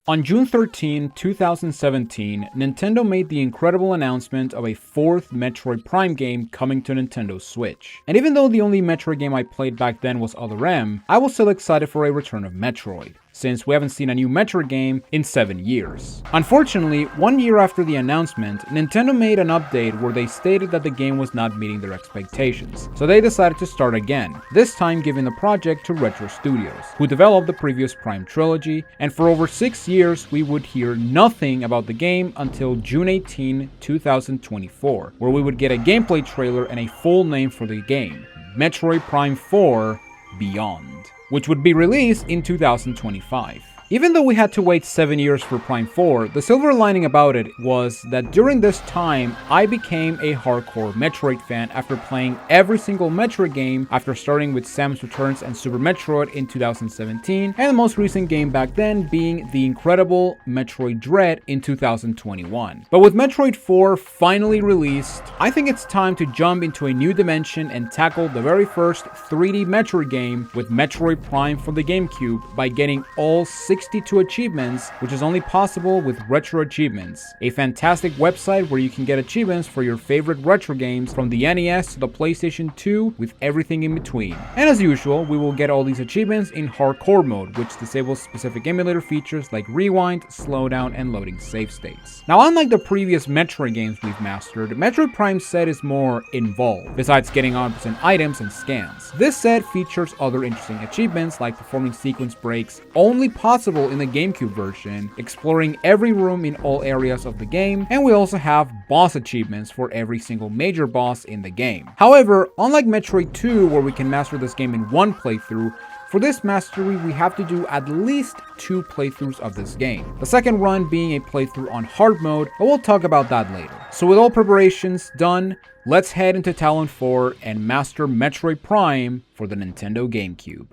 On June 13, 2017, Nintendo made the incredible announcement of a fourth Metroid Prime game coming to Nintendo Switch. And even though the only Metroid game I played back then was Other M, I was still excited for a return of Metroid, since we haven't seen a new Metroid game in 7 years. Unfortunately, 1 year after the announcement, Nintendo made an update where they stated that the game was not meeting their expectations, so they decided to start again, this time giving the project to Retro Studios, who developed the previous Prime trilogy, and for over 6 years we would hear nothing about the game until June 18, 2024, where we would get a gameplay trailer and a full name for the game, Metroid Prime 4 Beyond, which would be released in 2025. Even though we had to wait 7 years for Prime 4, the silver lining about it was that during this time, I became a hardcore Metroid fan after playing every single Metroid game after starting with Samus Returns and Super Metroid in 2017, and the most recent game back then being the incredible Metroid Dread in 2021. But with Metroid 4 finally released, I think it's time to jump into a new dimension and tackle the very first 3D Metroid game with Metroid Prime for the GameCube by getting all 62 achievements, which is only possible with RetroAchievements, a fantastic website where you can get achievements for your favorite retro games from the NES to the PlayStation 2 with everything in between. And as usual, we will get all these achievements in hardcore mode, which disables specific emulator features like rewind, slowdown, and loading save states. Now, unlike the previous Metroid games we've mastered, Metroid Prime set is more involved, besides getting 100% items and scans. This set features other interesting achievements like performing sequence breaks only possible in the GameCube version, exploring every room in all areas of the game, and we also have boss achievements for every single major boss in the game. However, unlike Metroid 2, where we can master this game in one playthrough, for this mastery we have to do at least 2 playthroughs of this game, the second run being a playthrough on hard mode, but we'll talk about that later. So with all preparations done, let's head into Tallon 4 and master Metroid Prime for the Nintendo GameCube.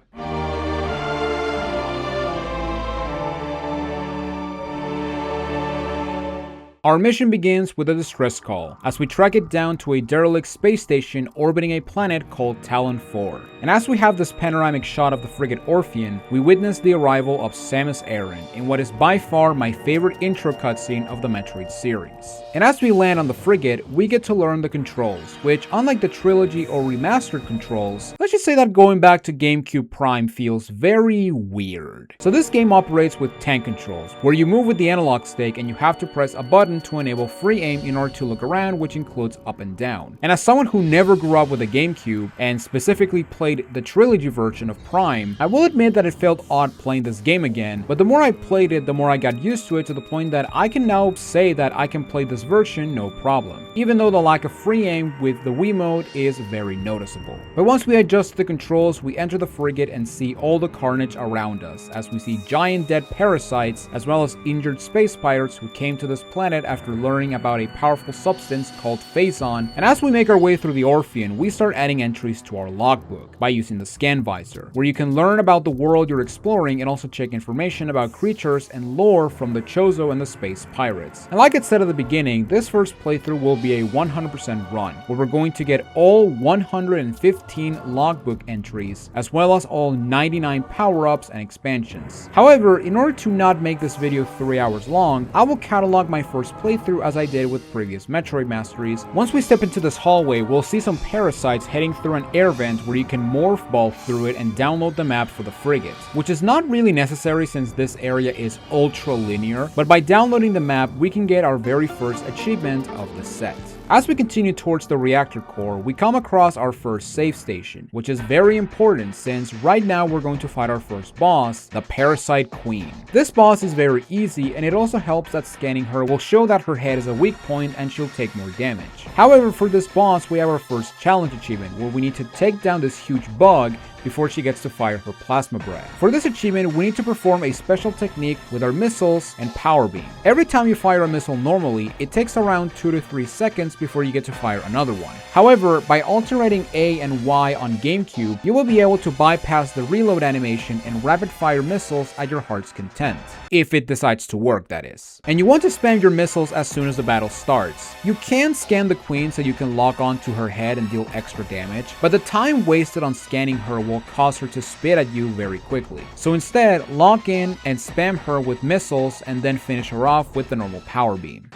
Our mission begins with a distress call, as we track it down to a derelict space station orbiting a planet called Tallon 4. And as we have this panoramic shot of the frigate Orpheon, we witness the arrival of Samus Aran in what is by far my favorite intro cutscene of the Metroid series. And as we land on the frigate, we get to learn the controls, which unlike the trilogy or remastered controls, let's just say that going back to GameCube Prime feels very weird. So this game operates with tank controls, where you move with the analog stick and you have to press a button to enable free aim in order to look around, which includes up and down. And as someone who never grew up with a GameCube and specifically played the trilogy version of Prime, I will admit that it felt odd playing this game again, but the more I played it, the more I got used to it, to the point that I can now say that I can play this version no problem, even though the lack of free aim with the Wii mode is very noticeable. But once we adjust the controls, we enter the frigate and see all the carnage around us, as we see giant dead parasites as well as injured space pirates who came to this planet after learning about a powerful substance called Phazon. And as we make our way through the Orpheon, we start adding entries to our logbook by using the scan visor, where you can learn about the world you're exploring and also check information about creatures and lore from the Chozo and the space pirates. And like it said at the beginning, this first playthrough will be a 100% run, where we're going to get all 115 logbook entries, as well as all 99 power-ups and expansions. However, in order to not make this video 3 hours long, I will catalog my first playthrough as I did with previous Metroid Masteries. Once we step into this hallway, we'll see some parasites heading through an air vent where you can morph ball through it and download the map for the frigate, which is not really necessary since this area is ultra linear, but by downloading the map we can get our very first achievement of the set. As we continue towards the reactor core, we come across our first save station, which is very important since right now we're going to fight our first boss, the Parasite Queen. This boss is very easy, and it also helps that scanning her will show that her head is a weak point and she'll take more damage. However, for this boss we have our first challenge achievement, where we need to take down this huge bug before she gets to fire her plasma breath. For this achievement, we need to perform a special technique with our missiles and power beam. Every time you fire a missile normally, it takes around 2 to 3 seconds before you get to fire another one. However, by alternating A and Y on GameCube, you will be able to bypass the reload animation and rapid fire missiles at your heart's content. If it decides to work, that is. And you want to spam your missiles as soon as the battle starts. You can scan the queen so you can lock on to her head and deal extra damage, but the time wasted on scanning her will will cause her to spit at you very quickly. So instead, lock in and spam her with missiles and then finish her off with the normal power beam.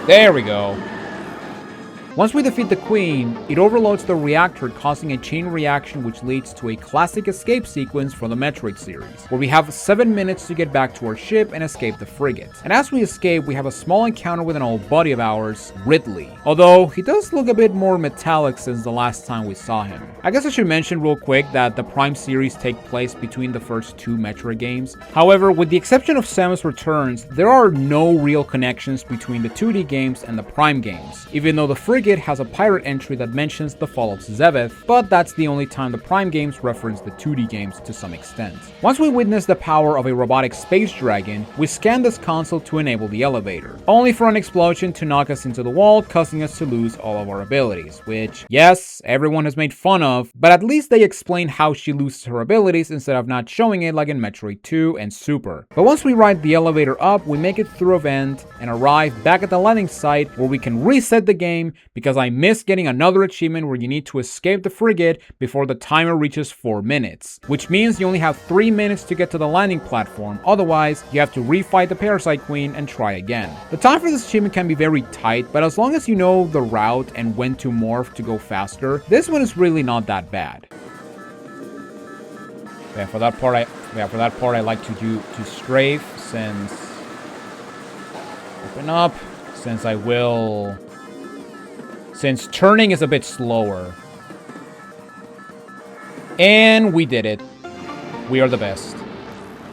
There we go. Once we defeat the queen, it overloads the reactor, causing a chain reaction which leads to a classic escape sequence from the Metroid series, where we have 7 minutes to get back to our ship and escape the frigate. And as we escape, we have a small encounter with an old buddy of ours, Ridley. Although, he does look a bit more metallic since the last time we saw him. I guess I should mention real quick that the Prime series take place between the first 2 Metroid games. However, with the exception of Samus Returns, there are no real connections between the 2D games and the Prime games, even though the frigate has a pirate entry that mentions the fall of Zeveth, but that's the only time the Prime games reference the 2D games to some extent. Once we witness the power of a robotic space dragon, we scan this console to enable the elevator, only for an explosion to knock us into the wall, causing us to lose all of our abilities, which, yes, everyone has made fun of, but at least they explain how she loses her abilities instead of not showing it like in Metroid 2 and Super. But once we ride the elevator up, we make it through a vent and arrive back at the landing site where we can reset the game, because I missed getting another achievement where you need to escape the frigate before the timer reaches 4 minutes, which means you only have 3 minutes to get to the landing platform, otherwise you have to refight the Parasite Queen and try again. The time for this achievement can be very tight, but as long as you know the route and when to morph to go faster, this one is really not that bad. Yeah, for that part I like to strafe, since open up, since turning is a bit slower. And we did it. We are the best.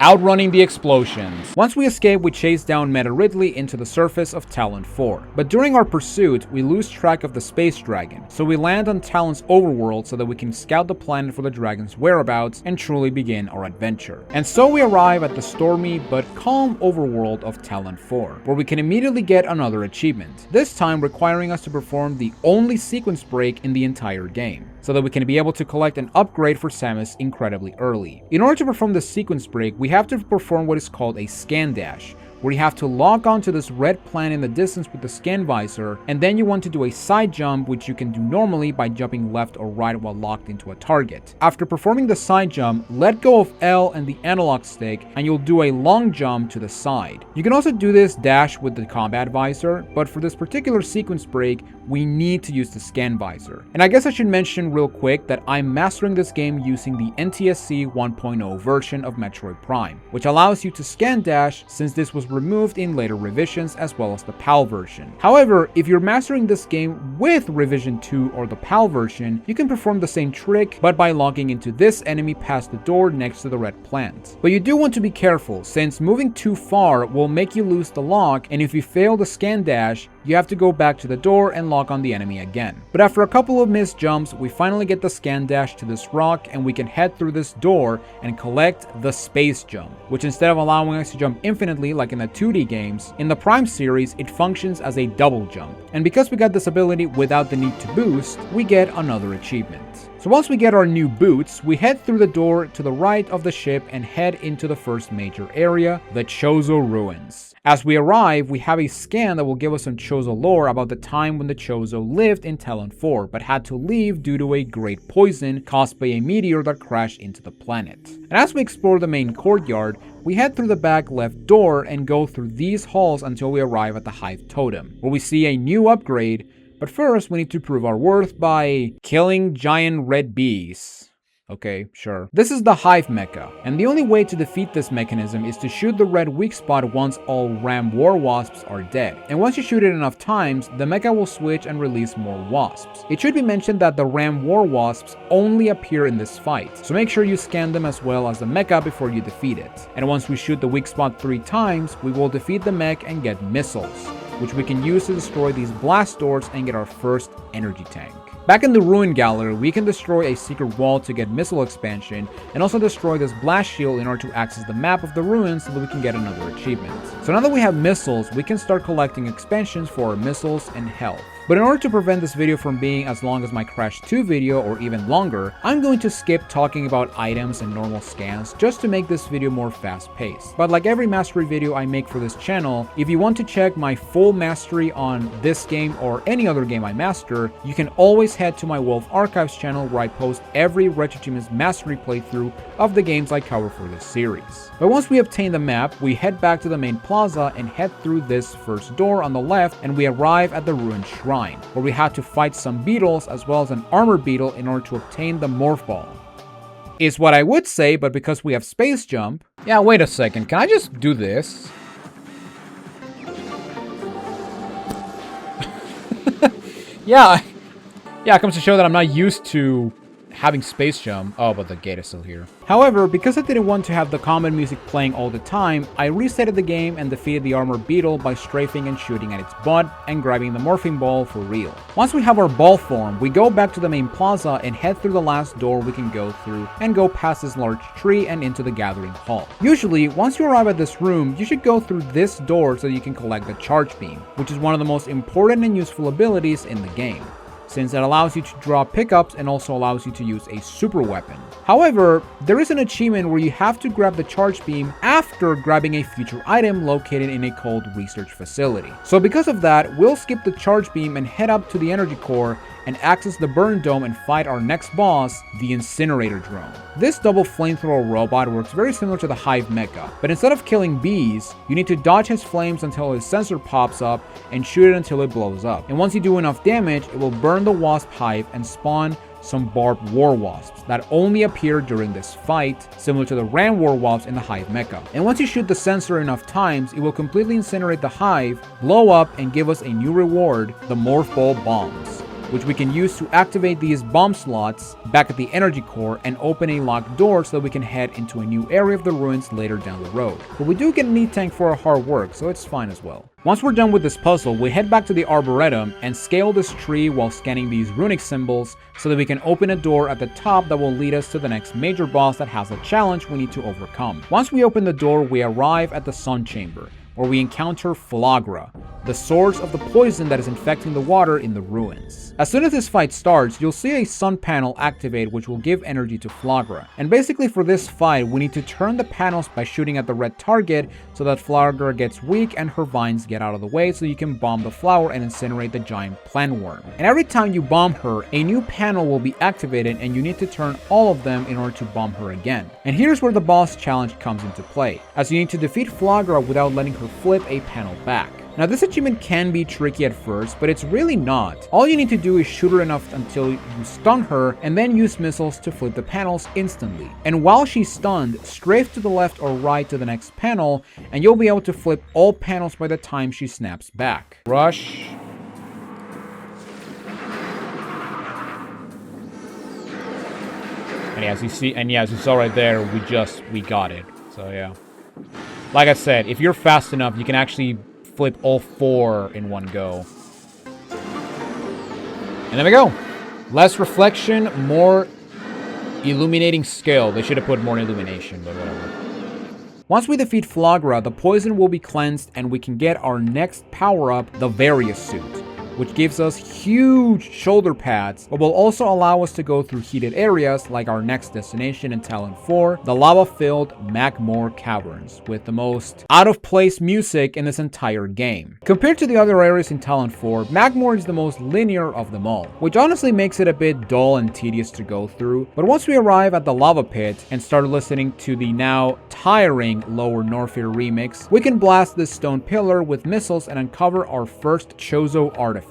Outrunning the explosions. Once we escape, we chase down Meta Ridley into the surface of Tallon 4. But during our pursuit, we lose track of the space dragon, so we land on Tallon's overworld so that we can scout the planet for the dragon's whereabouts and truly begin our adventure. And so we arrive at the stormy but calm overworld of Tallon 4, where we can immediately get another achievement, this time requiring us to perform the only sequence break in the entire game, so that we can be able to collect an upgrade for Samus incredibly early. In order to perform this sequence break, we have to perform what is called a scan dash, where you have to lock onto this red planet in the distance with the scan visor, and then you want to do a side jump, which you can do normally by jumping left or right while locked into a target. After performing the side jump, let go of L and the analog stick, and you'll do a long jump to the side. You can also do this dash with the combat visor, but for this particular sequence break, we need to use the scan visor. And I guess I should mention real quick that I'm mastering this game using the NTSC 1.0 version of Metroid Prime, which allows you to scan dash, since this was removed in later revisions as well as the PAL version. However, if you're mastering this game with revision 2 or the PAL version, you can perform the same trick, but by logging into this enemy past the door next to the red plant. But you do want to be careful, since moving too far will make you lose the lock, and if you fail the scan dash, you have to go back to the door and lock on the enemy again. But after a couple of missed jumps, we finally get the scan dash to this rock, and we can head through this door and collect the space jump, which instead of allowing us to jump infinitely like in the 2D games, in the Prime series it functions as a double jump. And because we got this ability without the need to boost, we get another achievement. So once we get our new boots, we head through the door to the right of the ship and head into the first major area, the Chozo Ruins. As we arrive, we have a scan that will give us some Chozo lore about the time when the Chozo lived in Tallon 4, but had to leave due to a great poison caused by a meteor that crashed into the planet. And as we explore the main courtyard, we head through the back left door and go through these halls until we arrive at the Hive Totem, where we see a new upgrade, but first we need to prove our worth by killing giant red bees. Okay, sure. This is the Hive Mecha, and the only way to defeat this mechanism is to shoot the red weak spot once all Ram War Wasps are dead. And once you shoot it enough times, the mecha will switch and release more wasps. It should be mentioned that the Ram War Wasps only appear in this fight, so make sure you scan them as well as the mecha before you defeat it. And once we shoot the weak spot 3 times, we will defeat the mech and get missiles, which we can use to destroy these blast doors and get our first energy tank. Back in the Ruin Gallery, we can destroy a secret wall to get missile expansion, and also destroy this blast shield in order to access the map of the ruins so that we can get another achievement. So now that we have missiles, we can start collecting expansions for our missiles and health. But in order to prevent this video from being as long as my Crash 2 video or even longer, I'm going to skip talking about items and normal scans just to make this video more fast-paced. But like every mastery video I make for this channel, if you want to check my full mastery on this game or any other game I master, you can always head to my Wolf Archives channel where I post every RetroAchievements mastery playthrough of the games I cover for this series. But once we obtain the map, we head back to the main plaza and head through this first door on the left, and we arrive at the ruined shrine, where we had to fight some beetles as well as an armor beetle in order to obtain the morph ball. Is what I would say, but because we have space jump... Yeah, wait a second, can I just do this? Yeah, it comes to show that I'm not used to having space jump. Oh, but the gate is still here. However, because I didn't want to have the combat music playing all the time, I resetted the game and defeated the armor beetle by strafing and shooting at its butt and grabbing the morphing ball for real. Once we have our ball form, we go back to the main plaza and head through the last door we can go through and go past this large tree and into the gathering hall. Usually, once you arrive at this room, you should go through this door so you can collect the charge beam, which is one of the most important and useful abilities in the game, since it allows you to draw pickups and also allows you to use a super weapon. However, there is an achievement where you have to grab the charge beam after grabbing a future item located in a cold research facility. So because of that, we'll skip the charge beam and head up to the energy core and access the burn dome and fight our next boss, the incinerator drone. This double flamethrower robot works very similar to the Hive Mecha, but instead of killing bees, you need to dodge his flames until his sensor pops up and shoot it until it blows up. And once you do enough damage, it will burn the wasp hive and spawn some barbed war wasps that only appear during this fight, similar to the ram war wasps in the Hive Mecha. And once you shoot the sensor enough times, it will completely incinerate the hive, blow up, and give us a new reward, the morph ball bombs, which we can use to activate these bomb slots back at the energy core and open a locked door so that we can head into a new area of the ruins later down the road. But we do get a neat tank for our hard work, so it's fine as well. Once we're done with this puzzle, we head back to the Arboretum and scale this tree while scanning these runic symbols so that we can open a door at the top that will lead us to the next major boss that has a challenge we need to overcome. Once we open the door, we arrive at the Sun Chamber, where we encounter Flagra, the source of the poison that is infecting the water in the ruins. As soon as this fight starts, you'll see a sun panel activate which will give energy to Flagra. And basically for this fight, we need to turn the panels by shooting at the red target so that Flagra gets weak and her vines get out of the way so you can bomb the flower and incinerate the giant plant worm. And every time you bomb her, a new panel will be activated and you need to turn all of them in order to bomb her again. And here's where the boss challenge comes into play, as you need to defeat Flagra without letting her flip a panel back. Now this achievement can be tricky at first, but it's really not. All you need to do is shoot her enough until you stun her, and then use missiles to flip the panels instantly. And while she's stunned, strafe to the left or right to the next panel, and you'll be able to flip all panels by the time she snaps back. Rush. And as you saw right there, we got it. So yeah. Like I said, if you're fast enough, you can actually flip all 4 in one go. And there we go. Less reflection, more illuminating scale. They should have put more illumination, but whatever. Once we defeat Flagra, the poison will be cleansed and we can get our next power-up, the Various Suit, which gives us huge shoulder pads, but will also allow us to go through heated areas like our next destination in Tallon 4, the lava-filled Magmoor Caverns, with the most out-of-place music in this entire game. Compared to the other areas in Tallon 4, Magmoor is the most linear of them all, which honestly makes it a bit dull and tedious to go through, but once we arrive at the lava pit and start listening to the now tiring Lower Norfair remix, we can blast this stone pillar with missiles and uncover our first Chozo artifact.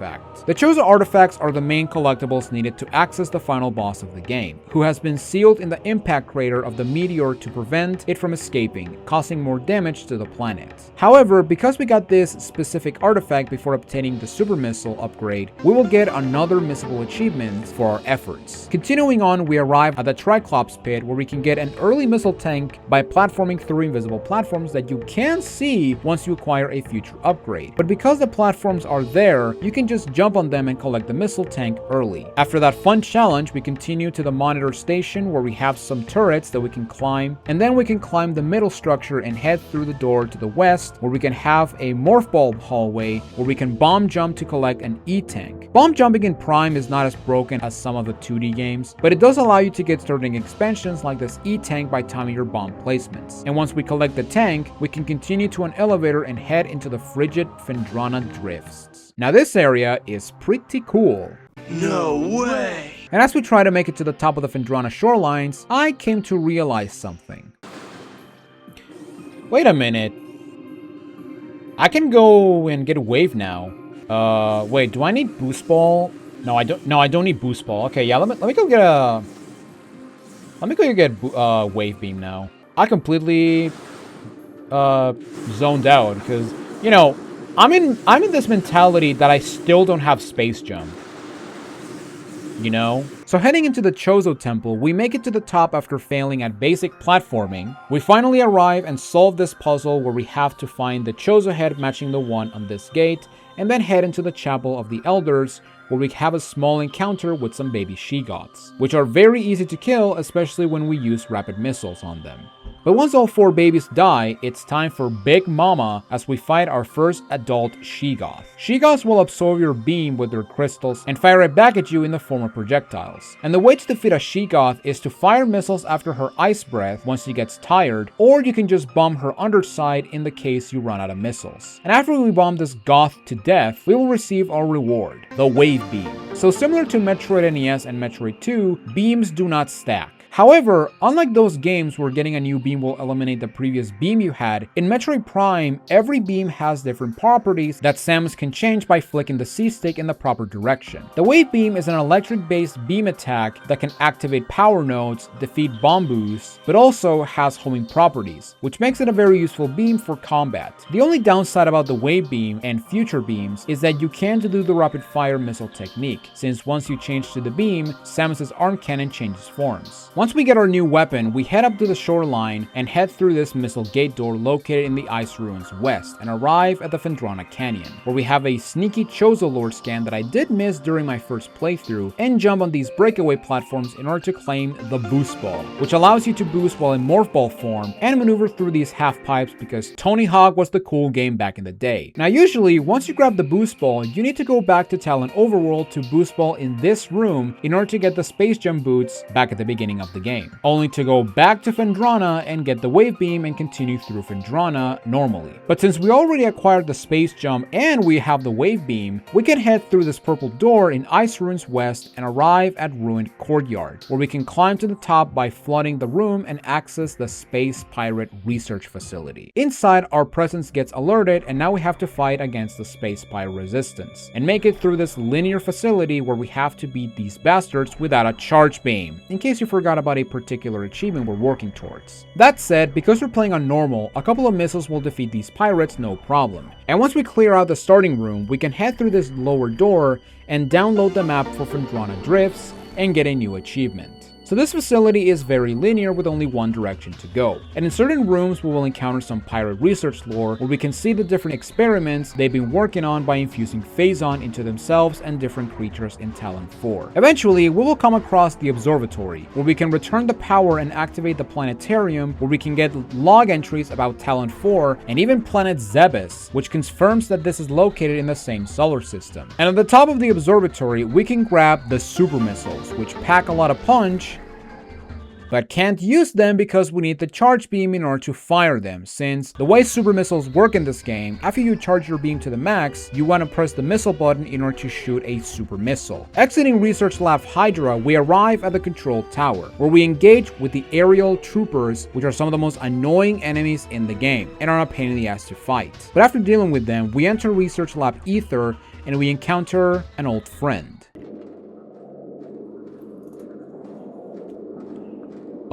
The Chozo artifacts are the main collectibles needed to access the final boss of the game, who has been sealed in the impact crater of the meteor to prevent it from escaping, causing more damage to the planet. However, because we got this specific artifact before obtaining the super missile upgrade, we will get another missable achievement for our efforts. Continuing on, we arrive at the Triclops pit, where we can get an early missile tank by platforming through invisible platforms that you can see once you acquire a future upgrade. But because the platforms are there, you can can just jump on them and collect the missile tank early. After that fun challenge, we continue to the monitor station where we have some turrets that we can climb, and then we can climb the middle structure and head through the door to the west where we can have a morph ball hallway where we can bomb jump to collect an E-tank. Bomb jumping in Prime is not as broken as some of the 2D games, but it does allow you to get starting expansions like this E-tank by timing your bomb placements. And once we collect the tank, we can continue to an elevator and head into the frigid Phendrana drifts. Now this area is pretty cool. No way! And as we try to make it to the top of the Phendrana shorelines, I came to realize something. Wait a minute. I can go and get a wave now. Wait, do I need boost ball? No, I don't. No, I don't need boost ball. Okay, yeah, let me go get a. Let me go get wave beam now. I completely zoned out because, you know, I'm in this mentality that I still don't have space jump. You know? So heading into the Chozo Temple, we make it to the top after failing at basic platforming. We finally arrive and solve this puzzle where we have to find the Chozo head matching the one on this gate, and then head into the Chapel of the Elders, where we have a small encounter with some baby she-goths, which are very easy to kill, especially when we use rapid missiles on them. But once all 4 babies die, it's time for Big Mama as we fight our first adult she-goth. She-goths will absorb your beam with their crystals and fire it back at you in the form of projectiles. And the way to defeat a she-goth is to fire missiles after her ice breath once she gets tired, or you can just bomb her underside in the case you run out of missiles. And after we bomb this goth to death, we will receive our reward, the Wave Beam. So similar to Metroid NES and Metroid 2, beams do not stack. However, unlike those games where getting a new beam will eliminate the previous beam you had, in Metroid Prime, every beam has different properties that Samus can change by flicking the C-stick in the proper direction. The Wave Beam is an electric-based beam attack that can activate power nodes, defeat bomb boosts, but also has homing properties, which makes it a very useful beam for combat. The only downside about the Wave Beam and future beams is that you can't do the rapid-fire missile technique, since once you change to the beam, Samus's arm cannon changes forms. Once we get our new weapon, we head up to the shoreline and head through this missile gate door located in the Ice Ruins West and arrive at the Phendrana Canyon, where we have a sneaky Chozo Lord scan that I did miss during my first playthrough, and jump on these breakaway platforms in order to claim the Boost Ball, which allows you to boost while in Morph Ball form and maneuver through these half pipes because Tony Hawk was the cool game back in the day. Now usually, once you grab the Boost Ball, you need to go back to Tallon Overworld to Boost Ball in this room in order to get the Space Jump boots back at the beginning of the game, only to go back to Phendrana and get the Wave Beam and continue through Phendrana normally. But since we already acquired the Space Jump and we have the Wave Beam, we can head through this purple door in Ice Ruins West and arrive at Ruined Courtyard, where we can climb to the top by flooding the room and access the Space Pirate Research Facility. Inside, our presence gets alerted and now we have to fight against the Space Pirate Resistance and make it through this linear facility where we have to beat these bastards without a charge beam, in case you forgot about a particular achievement we're working towards. That said, because we're playing on normal, a couple of missiles will defeat these pirates no problem. And once we clear out the starting room, we can head through this lower door and download the map for Phendrana Drifts and get a new achievement. So this facility is very linear with only one direction to go. And in certain rooms we will encounter some pirate research lore where we can see the different experiments they've been working on by infusing Phazon into themselves and different creatures in Tallon 4. Eventually we will come across the observatory where we can return the power and activate the planetarium where we can get log entries about Tallon 4 and even planet Zebes, which confirms that this is located in the same solar system. And at the top of the observatory we can grab the super missiles, which pack a lot of punch, but can't use them because we need the charge beam in order to fire them, since the way super missiles work in this game, after you charge your beam to the max, you want to press the missile button in order to shoot a super missile. Exiting Research Lab Hydra, we arrive at the control tower, where we engage with the aerial troopers, which are some of the most annoying enemies in the game, and are a pain in the ass to fight. But after dealing with them, we enter Research Lab Ether, and we encounter an old friend.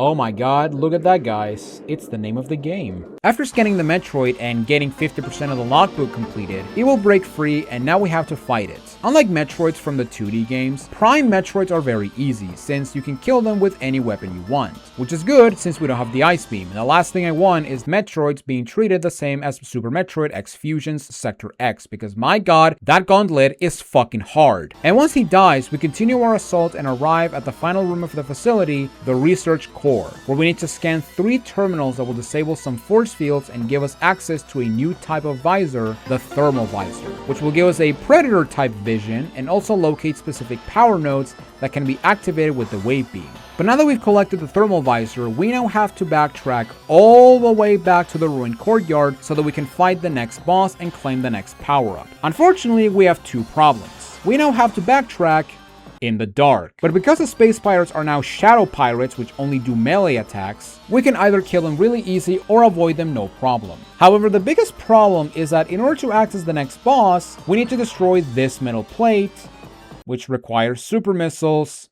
Oh my god, look at that, guys. It's the name of the game. After scanning the Metroid and getting 50% of the logbook completed, it will break free and now we have to fight it. Unlike Metroids from the 2D games, Prime Metroids are very easy since you can kill them with any weapon you want, which is good since we don't have the Ice Beam. And the last thing I want is Metroids being treated the same as Super Metroid X Fusion's Sector X, because my god, that gauntlet is fucking hard. And once he dies, we continue our assault and arrive at the final room of the facility, the Research Core, where we need to scan 3 terminals that will disable some force fields and give us access to a new type of visor, the Thermal Visor, which will give us a Predator type vision and also locate specific power nodes that can be activated with the Wave Beam. But now that we've collected the Thermal Visor, we now have to backtrack all the way back to the ruined courtyard so that we can fight the next boss and claim the next power-up. Unfortunately, we have 2 problems. We now have to backtrack in the dark. But because the space pirates are now shadow pirates which only do melee attacks, we can either kill them really easy or avoid them no problem. However, the biggest problem is that in order to access the next boss, we need to destroy this metal plate, which requires super missiles,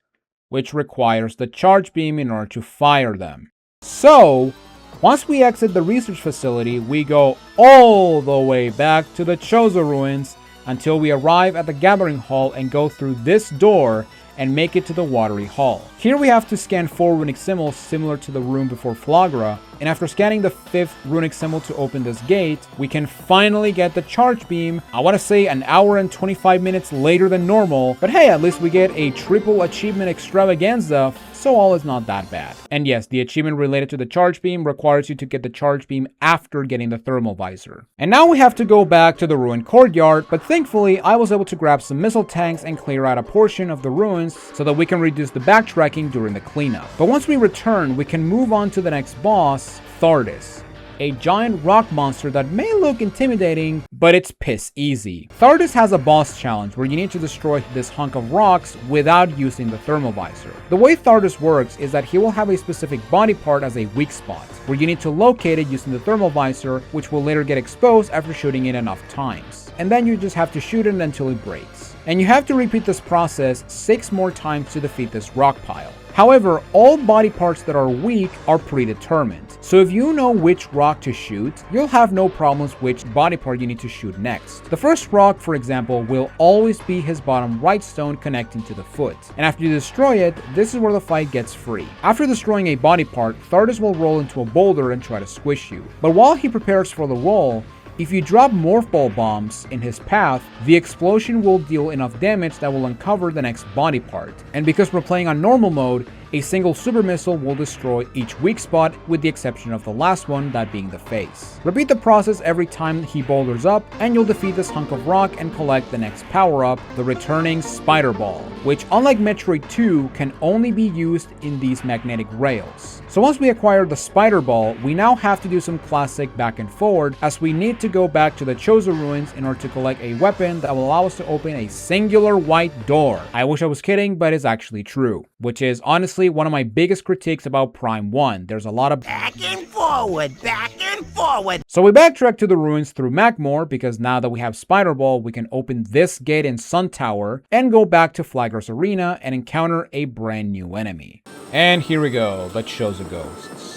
which requires the charge beam in order to fire them. So, once we exit the research facility, we go all the way back to the Chozo ruins until we arrive at the Gathering Hall and go through this door and make it to the Watery Hall. Here we have to scan 4 runic symbols similar to the room before Flagra, and after scanning the 5th runic symbol to open this gate, we can finally get the charge beam. I want to say an hour and 25 minutes later than normal, but hey, at least we get a triple achievement extravaganza, so all is not that bad. And yes, the achievement related to the charge beam requires you to get the charge beam after getting the thermal visor. And now we have to go back to the ruined courtyard, but thankfully I was able to grab some missile tanks and clear out a portion of the ruins so that we can reduce the backtracking during the cleanup. But once we return, we can move on to the next boss, Thardus, a giant rock monster that may look intimidating, but it's piss easy. Thardus has a boss challenge where you need to destroy this hunk of rocks without using the thermal visor. The way Thardus works is that he will have a specific body part as a weak spot, where you need to locate it using the thermal visor, which will later get exposed after shooting it enough times. And then you just have to shoot it until it breaks. And you have to repeat this process 6 more times to defeat this rock pile. However, all body parts that are weak are predetermined. So if you know which rock to shoot, you'll have no problems which body part you need to shoot next. The first rock, for example, will always be his bottom right stone connecting to the foot. And after you destroy it, this is where the fight gets free. After destroying a body part, Thardus will roll into a boulder and try to squish you. But while he prepares for the roll, if you drop morph ball bombs in his path, the explosion will deal enough damage that will uncover the next body part. And because we're playing on normal mode, a single super missile will destroy each weak spot with the exception of the last one, that being the face. Repeat the process every time he boulders up and you'll defeat this hunk of rock and collect the next power-up, the returning Spider Ball, which unlike Metroid 2 can only be used in these magnetic rails. So once we acquire the Spider Ball, we now have to do some classic back and forward as we need to go back to the Chozo ruins in order to collect a weapon that will allow us to open a singular white door. I wish I was kidding, but it's actually true, which is honestly one of my biggest critiques about Prime 1. There's a lot of back and forward, back and forward. So we backtrack to the ruins through Magmore because now that we have Spider Ball, we can open this gate in Sun Tower and go back to Flagra's Arena and encounter a brand new enemy. And here we go, the Chozo Ghosts.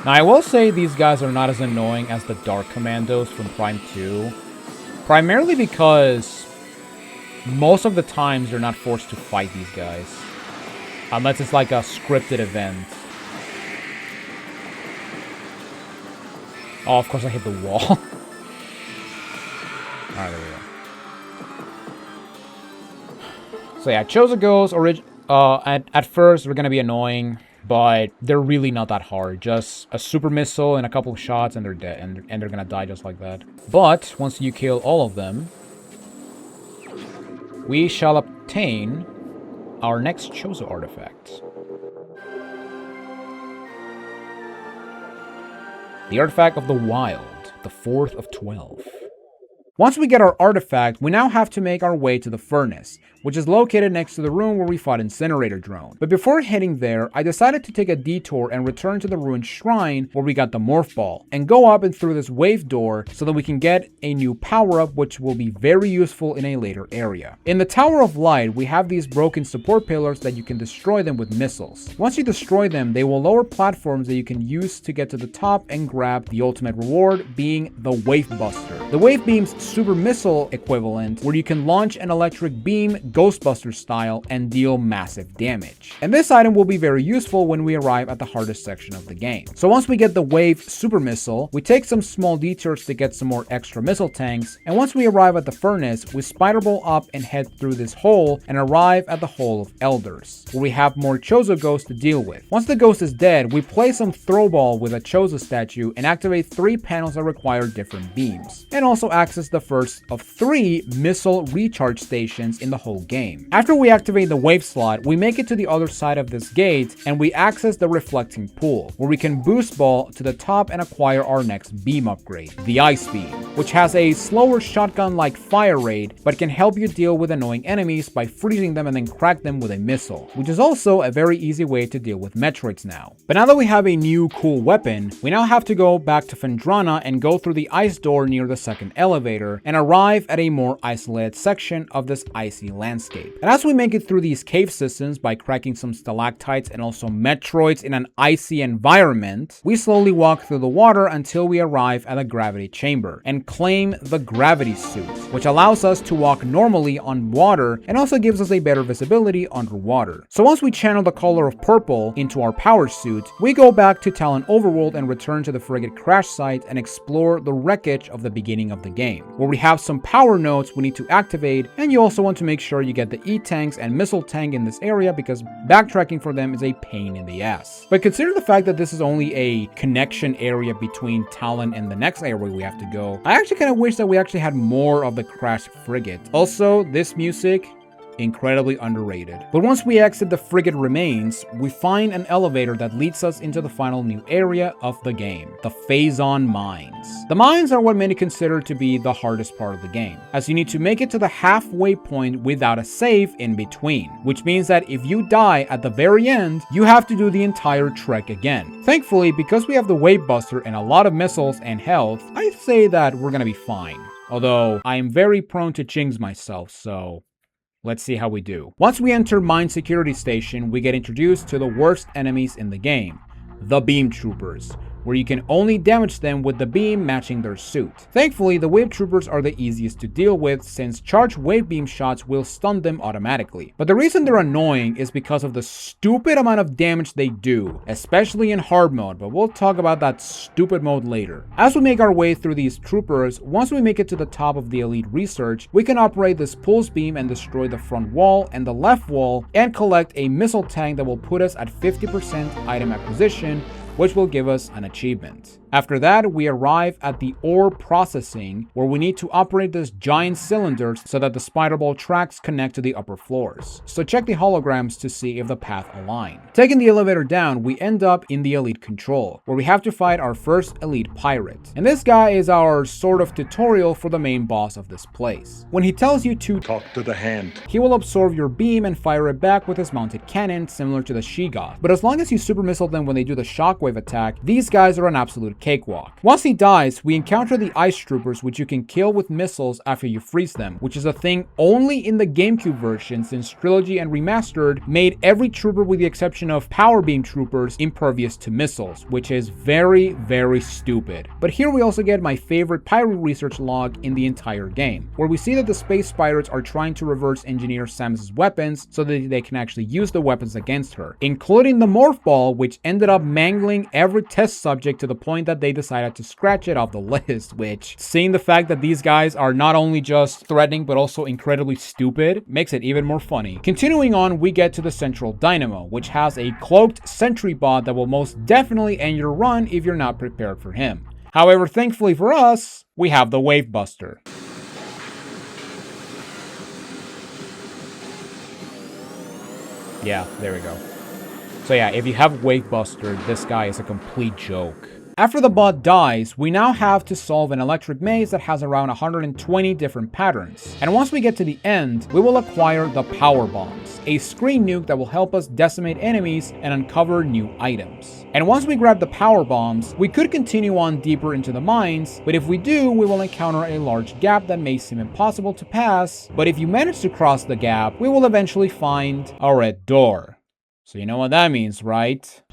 Now I will say these guys are not as annoying as the Dark Commandos from Prime 2, primarily because most of the times you're not forced to fight these guys, unless it's like a scripted event. Oh, of course I hit the wall. Alright, there we go. So yeah, Chozo Ghosts, at first they're gonna be annoying, but they're really not that hard. Just a super missile and a couple of shots and they're dead, and they're gonna die just like that. But once you kill all of them, we shall obtain our next Chozo artifact. The Artifact of the Wild, the 4th of 12. Once we get our artifact, we now have to make our way to the furnace, which is located next to the room where we fought Incinerator Drone. But before heading there, I decided to take a detour and return to the ruined shrine where we got the morph ball, and go up and through this wave door so that we can get a new power-up which will be very useful in a later area. In the Tower of Light, we have these broken support pillars that you can destroy them with missiles. Once you destroy them, they will lower platforms that you can use to get to the top and grab the ultimate reward, being the Wave Buster. The Wave Beam's super missile equivalent, where you can launch an electric beam Ghostbuster style and deal massive damage. And this item will be very useful when we arrive at the hardest section of the game. So once we get the Wave super missile, we take some small detours to get some more extra missile tanks, and once we arrive at the furnace, we spiderball up and head through this hole and arrive at the Hole of Elders, where we have more Chozo ghosts to deal with. Once the ghost is dead, we play some throwball with a Chozo statue and activate 3 panels that require different beams, and also access the first of 3 missile recharge stations in the whole game. After we activate the wave slot, we make it to the other side of this gate and we access the reflecting pool, where we can boost ball to the top and acquire our next beam upgrade, the Ice Beam, which has a slower shotgun-like fire rate but can help you deal with annoying enemies by freezing them and then crack them with a missile, which is also a very easy way to deal with Metroids now. But now that we have a new cool weapon, we now have to go back to Phendrana and go through the ice door near the second elevator and arrive at a more isolated section of this icy landscape. And as we make it through these cave systems by cracking some stalactites and also Metroids in an icy environment, we slowly walk through the water until we arrive at a gravity chamber and claim the gravity suit, which allows us to walk normally on water and also gives us a better visibility underwater. So once we channel the color of purple into our power suit, we go back to Tallon Overworld and return to the frigate crash site and explore the wreckage of the beginning of the game, where we have some power nodes we need to activate, and you also want to make sure you get the E-tanks and missile tank in this area because backtracking for them is a pain in the ass. But consider the fact that this is only a connection area between Tallon and the next area we have to go. I actually kind of wish that we actually had more of the crashed frigate. Also, this music, incredibly underrated. But once we exit the frigate remains, we find an elevator that leads us into the final new area of the game, the Phazon Mines. The mines are what many consider to be the hardest part of the game, as you need to make it to the halfway point without a save in between, which means that if you die at the very end, you have to do the entire trek again. Thankfully, because we have the Wave Buster and a lot of missiles and health, I say that we're gonna be fine. Although, I am very prone to jinx myself, so let's see how we do. Once we enter Mine Security Station, we get introduced to the worst enemies in the game, the Beam Troopers, where you can only damage them with the beam matching their suit. Thankfully, the Wave Troopers are the easiest to deal with since charged wave beam shots will stun them automatically. But the reason they're annoying is because of the stupid amount of damage they do, especially in hard mode, but we'll talk about that stupid mode later. As we make our way through these troopers, once we make it to the top of the Elite Research, we can operate this pulse beam and destroy the front wall and the left wall and collect a missile tank that will put us at 50% item acquisition, which will give us an achievement. After that, we arrive at the ore processing, where we need to operate this giant cylinders so that the spiderball tracks connect to the upper floors. So check the holograms to see if the path align. Taking the elevator down, we end up in the Elite Control, where we have to fight our first Elite Pirate. And this guy is our sort of tutorial for the main boss of this place. When he tells you to talk to the hand, he will absorb your beam and fire it back with his mounted cannon, similar to the She-Goth. But as long as you super missile them when they do the shockwave attack, these guys are an absolute cakewalk. Once he dies, we encounter the Ice Troopers, which you can kill with missiles after you freeze them, which is a thing only in the GameCube version, since Trilogy and Remastered made every trooper with the exception of Power Beam Troopers impervious to missiles, which is very, very stupid. But here we also get my favorite pirate research log in the entire game, where we see that the space pirates are trying to reverse engineer Samus's weapons so that they can actually use the weapons against her, including the Morph Ball, which ended up mangling every test subject to the point that they decided to scratch it off the list, which, seeing the fact that these guys are not only just threatening but also incredibly stupid, makes it even more funny. Continuing on, we get to the Central Dynamo, which has a cloaked sentry bot that will most definitely end your run if you're not prepared for him. However, thankfully for us, we have the Wave Buster. Yeah, there we go. So yeah, if you have Wave Buster, this guy is a complete joke. After the bot dies, we now have to solve an electric maze that has around 120 different patterns. And once we get to the end, we will acquire the power bombs, a screen nuke that will help us decimate enemies and uncover new items. And once we grab the power bombs, we could continue on deeper into the mines, but if we do, we will encounter a large gap that may seem impossible to pass, but if you manage to cross the gap, we will eventually find a red door. So you know what that means, right?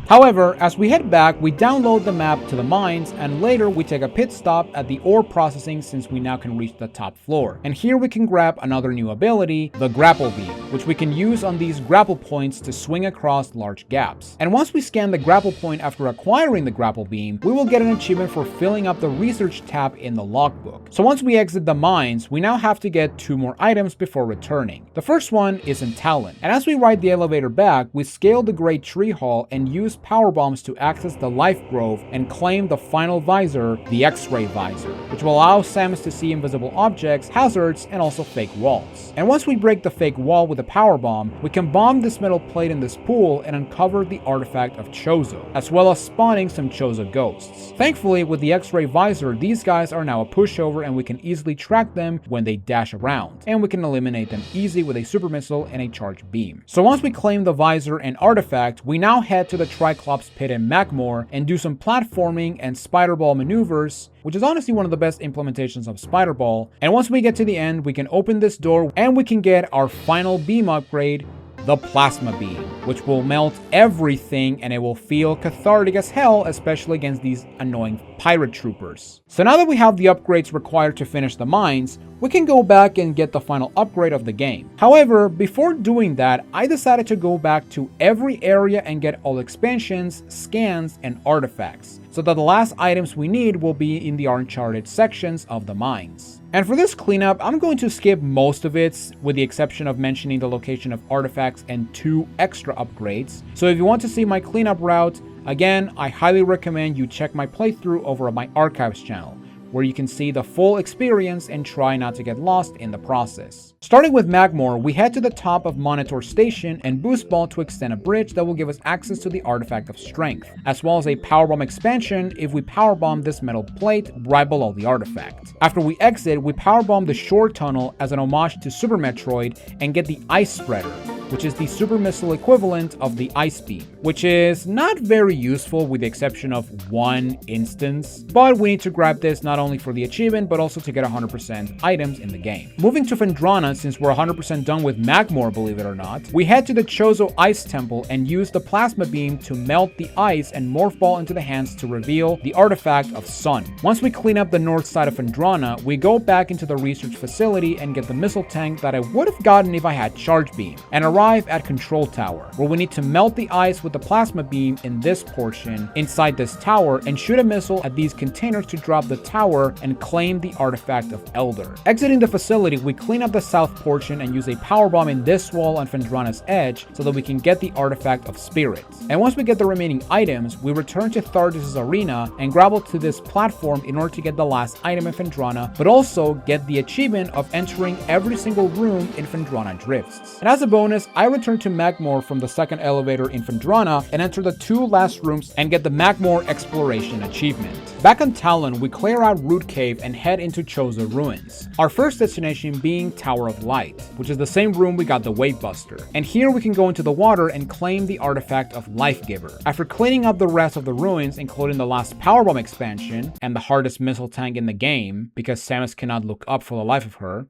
However, as we head back, we download the map to the mines, and later we take a pit stop at the ore processing since we now can reach the top floor. And here we can grab another new ability, the grapple beam, which we can use on these grapple points to swing across large gaps. And once we scan the grapple point after acquiring the grapple beam, we will get an achievement for filling up the research tab in the logbook. So once we exit the mines, we now have to get 2 more items before returning. The first one is in Tallon, and as we ride the elevator back, we scale the Great Tree Hall and use power bombs to access the Life Grove and claim the final visor, the X-ray visor, which will allow Samus to see invisible objects, hazards, and also fake walls. And once we break the fake wall with a power bomb, we can bomb this metal plate in this pool and uncover the artifact of Chozo, as well as spawning some Chozo ghosts. Thankfully, with the X-ray visor, these guys are now a pushover and we can easily track them when they dash around, and we can eliminate them easy with a super missile and a charged beam. So once we claim the visor and artifact, we now head to the Triclops pit in Magmore and do some platforming and spider ball maneuvers, which is honestly one of the best implementations of spider ball. And once we get to the end, we can open this door and we can get our final beam upgrade, the plasma beam, which will melt everything and it will feel cathartic as hell, especially against these annoying pirate troopers. So now that we have the upgrades required to finish the mines, we can go back and get the final upgrade of the game. However, before doing that, I decided to go back to every area and get all expansions, scans, and artifacts, so that the last items we need will be in the uncharted sections of the mines. And for this cleanup, I'm going to skip most of it, with the exception of mentioning the location of artifacts and 2 extra upgrades. So if you want to see my cleanup route, again, I highly recommend you check my playthrough over at my archives channel, where you can see the full experience and try not to get lost in the process. Starting with Magmore, we head to the top of Monitor Station and boost ball to extend a bridge that will give us access to the Artifact of Strength, as well as a powerbomb expansion if we powerbomb this metal plate right below the artifact. After we exit, we powerbomb the shore tunnel as an homage to Super Metroid and get the Ice Spreader, which is the super missile equivalent of the Ice Beam, which is not very useful with the exception of one instance, but we need to grab this not only for the achievement, but also to get 100% items in the game. Moving to Phendrana, since we're 100% done with Magmore, believe it or not, we head to the Chozo Ice Temple and use the plasma beam to melt the ice and morph ball into the hands to reveal the artifact of Sun. Once we clean up the north side of Phendrana, we go back into the research facility and get the missile tank that I would have gotten if I had Charge Beam, and arrive at Control Tower, where we need to melt the ice with the plasma beam in this portion inside this tower and shoot a missile at these containers to drop the tower and claim the artifact of Elder. Exiting the facility, we clean up the south portion and use a power bomb in this wall on Phendrana's edge so that we can get the artifact of Spirit. And once we get the remaining items, we return to Thardus' arena and grapple to this platform in order to get the last item in Phendrana, but also get the achievement of entering every single room in Phendrana Drifts. And as a bonus, I return to Magmore from the second elevator in Phendrana and enter the 2 last rooms and get the Magmore Exploration achievement. Back on Tallon, we clear out Root Cave and head into Chozo Ruins, our first destination being Tower of Light, which is the same room we got the Wave Buster. And here we can go into the water and claim the artifact of Life Giver. After cleaning up the rest of the ruins, including the last powerbomb expansion and the hardest missile tank in the game, because Samus cannot look up for the life of her.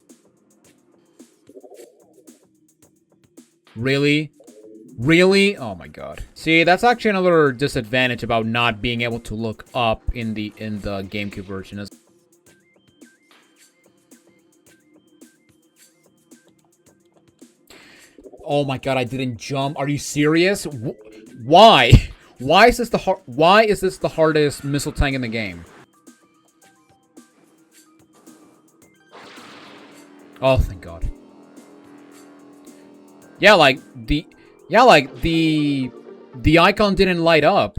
Really? Really? Oh my god. See, that's actually another disadvantage about not being able to look up in the GameCube version. Oh my god, I didn't jump. Are you serious? Why? Why is this the hardest missile tank in the game? Oh, thank god. Yeah, like the icon didn't light up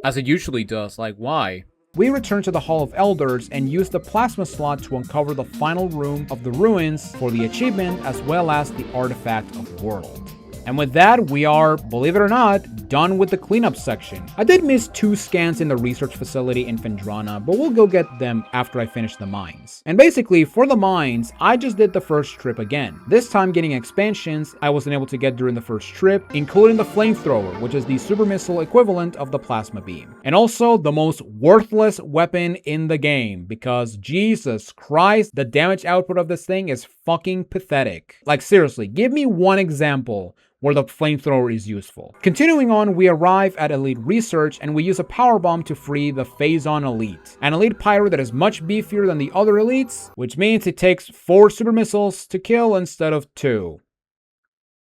as it usually does. Like, why? We return to the Hall of Elders and use the plasma slot to uncover the final room of the ruins for the achievement, as well as the Artifact of World. And with that, we are, believe it or not, done with the cleanup section. I did miss 2 scans in the research facility in Phendrana, but we'll go get them after I finish the mines. And basically, for the mines, I just did the first trip again. This time getting expansions I wasn't able to get during the first trip, including the flamethrower, which is the super missile equivalent of the plasma beam. And also the most worthless weapon in the game, because Jesus Christ, the damage output of this thing is fucking pathetic. Like seriously, give me one example where the flamethrower is useful. Continuing on, we arrive at Elite Research and we use a power bomb to free the Phazon Elite, an elite pirate that is much beefier than the other elites, which means it takes 4 super missiles to kill instead of 2.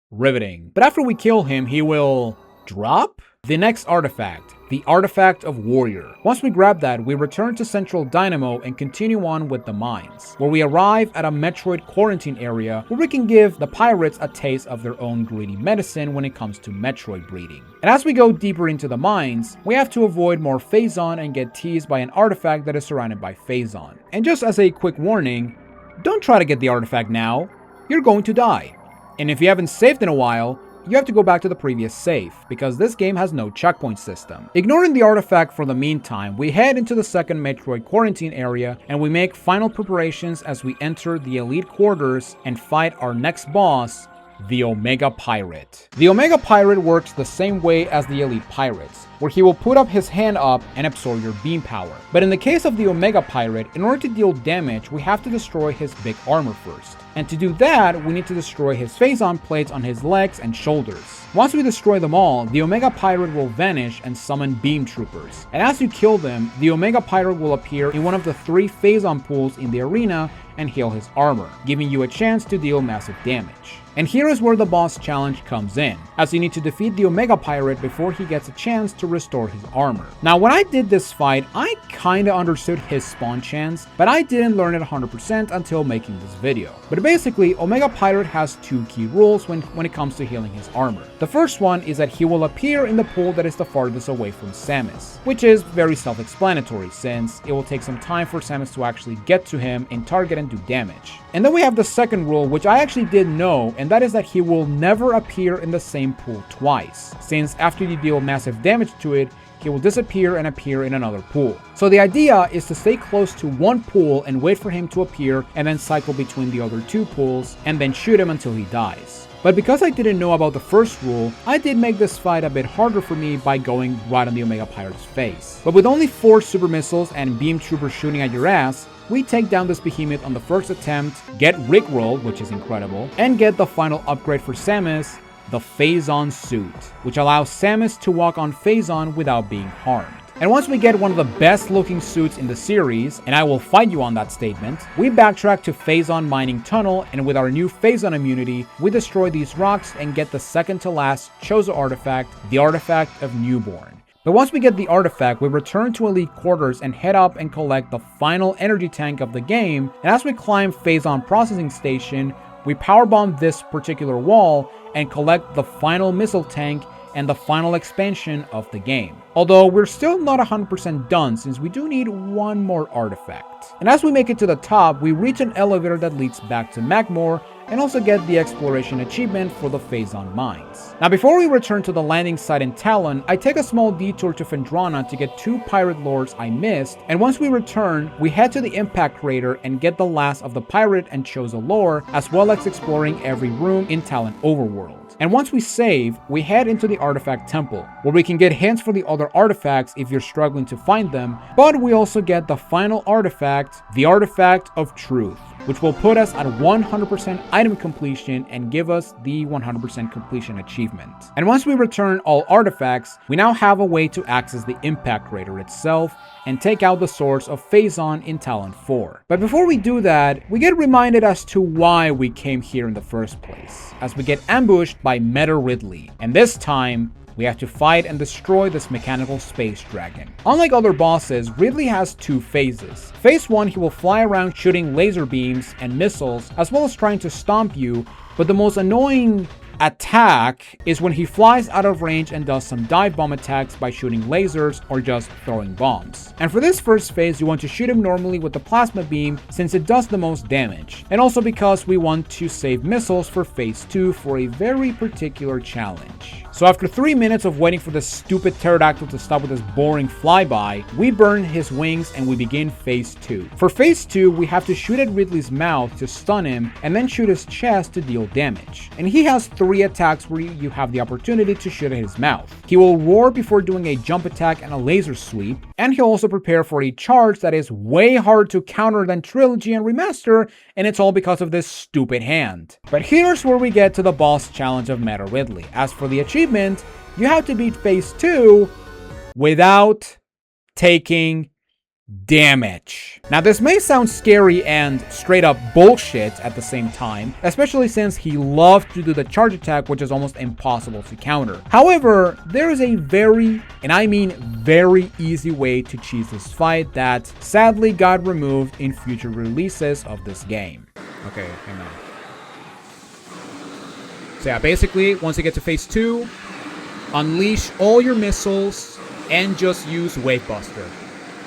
Riveting. But after we kill him, he will drop the next artifact, the Artifact of Warrior. Once we grab that, we return to Central Dynamo and continue on with the mines, where we arrive at a Metroid quarantine area where we can give the pirates a taste of their own greedy medicine when it comes to Metroid breeding. And as we go deeper into the mines, we have to avoid more Phazon and get teased by an artifact that is surrounded by Phazon. And just as a quick warning, don't try to get the artifact now, you're going to die. And if you haven't saved in a while, you have to go back to the previous save, because this game has no checkpoint system. Ignoring the artifact for the meantime, we head into the second Metroid quarantine area, and we make final preparations as we enter the Elite Quarters and fight our next boss, the Omega Pirate. The Omega Pirate works the same way as the Elite Pirates, where he will put up his hand up and absorb your beam power. But in the case of the Omega Pirate, in order to deal damage, we have to destroy his big armor first. And to do that, we need to destroy his Phazon plates on his legs and shoulders. Once we destroy them all, the Omega Pirate will vanish and summon beam troopers. And as you kill them, the Omega Pirate will appear in one of the 3 Phazon pools in the arena and heal his armor, giving you a chance to deal massive damage. And here is where the boss challenge comes in, as you need to defeat the Omega Pirate before he gets a chance to restore his armor. Now, when I did this fight, I kinda understood his spawn chance, but I didn't learn it 100% until making this video. But basically, Omega Pirate has 2 key rules when it comes to healing his armor. The first one is that he will appear in the pool that is the farthest away from Samus, which is very self-explanatory since it will take some time for Samus to actually get to him and target and do damage. And then we have the second rule, which I actually did know, and that is that he will never appear in the same pool twice, since after you deal massive damage to it, he will disappear and appear in another pool. So the idea is to stay close to one pool and wait for him to appear and then cycle between the other 2 pools and then shoot him until he dies. But because I didn't know about the first rule, I did make this fight a bit harder for me by going right on the Omega Pirate's face. But with only 4 super missiles and beam troopers shooting at your ass, we take down this behemoth on the first attempt, get rickrolled, which is incredible, and get the final upgrade for Samus, the Phazon suit, which allows Samus to walk on Phazon without being harmed. And once we get one of the best looking suits in the series, and I will fight you on that statement, we backtrack to Phazon Mining Tunnel, and with our new Phazon immunity, we destroy these rocks and get the second to last Chozo artifact, the Artifact of Newborn. But once we get the artifact, we return to Elite Quarters and head up and collect the final energy tank of the game, and as we climb Phazon Processing Station, we powerbomb this particular wall and collect the final missile tank and the final expansion of the game. Although we're still not 100% done since we do need one more artifact. And as we make it to the top, we reach an elevator that leads back to Magmore and also get the exploration achievement for the Phazon mines. Now before we return to the landing site in Tallon, I take a small detour to Phendrana to get 2 pirate lords I missed, and once we return, we head to the impact crater and get the last of the pirate and Chozo lore, as well as exploring every room in Tallon Overworld. And once we save, we head into the Artifact Temple, where we can get hints for the other artifacts if you're struggling to find them, but we also get the final artifact, the Artifact of Truth, which will put us at 100% item completion and give us the 100% completion achievement. And once we return all artifacts, we now have a way to access the impact crater itself and take out the source of Phazon in Tallon 4. But before we do that, we get reminded as to why we came here in the first place, as we get ambushed by Meta Ridley, and this time, we have to fight and destroy this mechanical space dragon. Unlike other bosses, Ridley has 2 phases. Phase 1, he will fly around shooting laser beams and missiles, as well as trying to stomp you, but the most annoying attack is when he flies out of range and does some dive bomb attacks by shooting lasers or just throwing bombs. And for this first phase, you want to shoot him normally with the plasma beam since it does the most damage, and also because we want to save missiles for phase 2 for a very particular challenge. So after 3 minutes of waiting for this stupid pterodactyl to stop with this boring flyby, we burn his wings and we begin phase 2. For phase 2, we have to shoot at Ridley's mouth to stun him and then shoot his chest to deal damage. And he has 3 attacks where you have the opportunity to shoot at his mouth. He will roar before doing a jump attack and a laser sweep, and he'll also prepare for a charge that is way harder to counter than Trilogy and Remaster, and it's all because of this stupid hand. But here's where we get to the boss challenge of Meta Ridley. As for the achievement, you have to beat phase 2 without taking damage. Now this may sound scary and straight up bullshit at the same time, especially since he loved to do the charge attack, which is almost impossible to counter. However, there is a very, and I mean very easy way to cheese this fight that sadly got removed in future releases of this game. Okay, hang on. So yeah, basically, once you get to phase 2, unleash all your missiles and just use Wavebuster.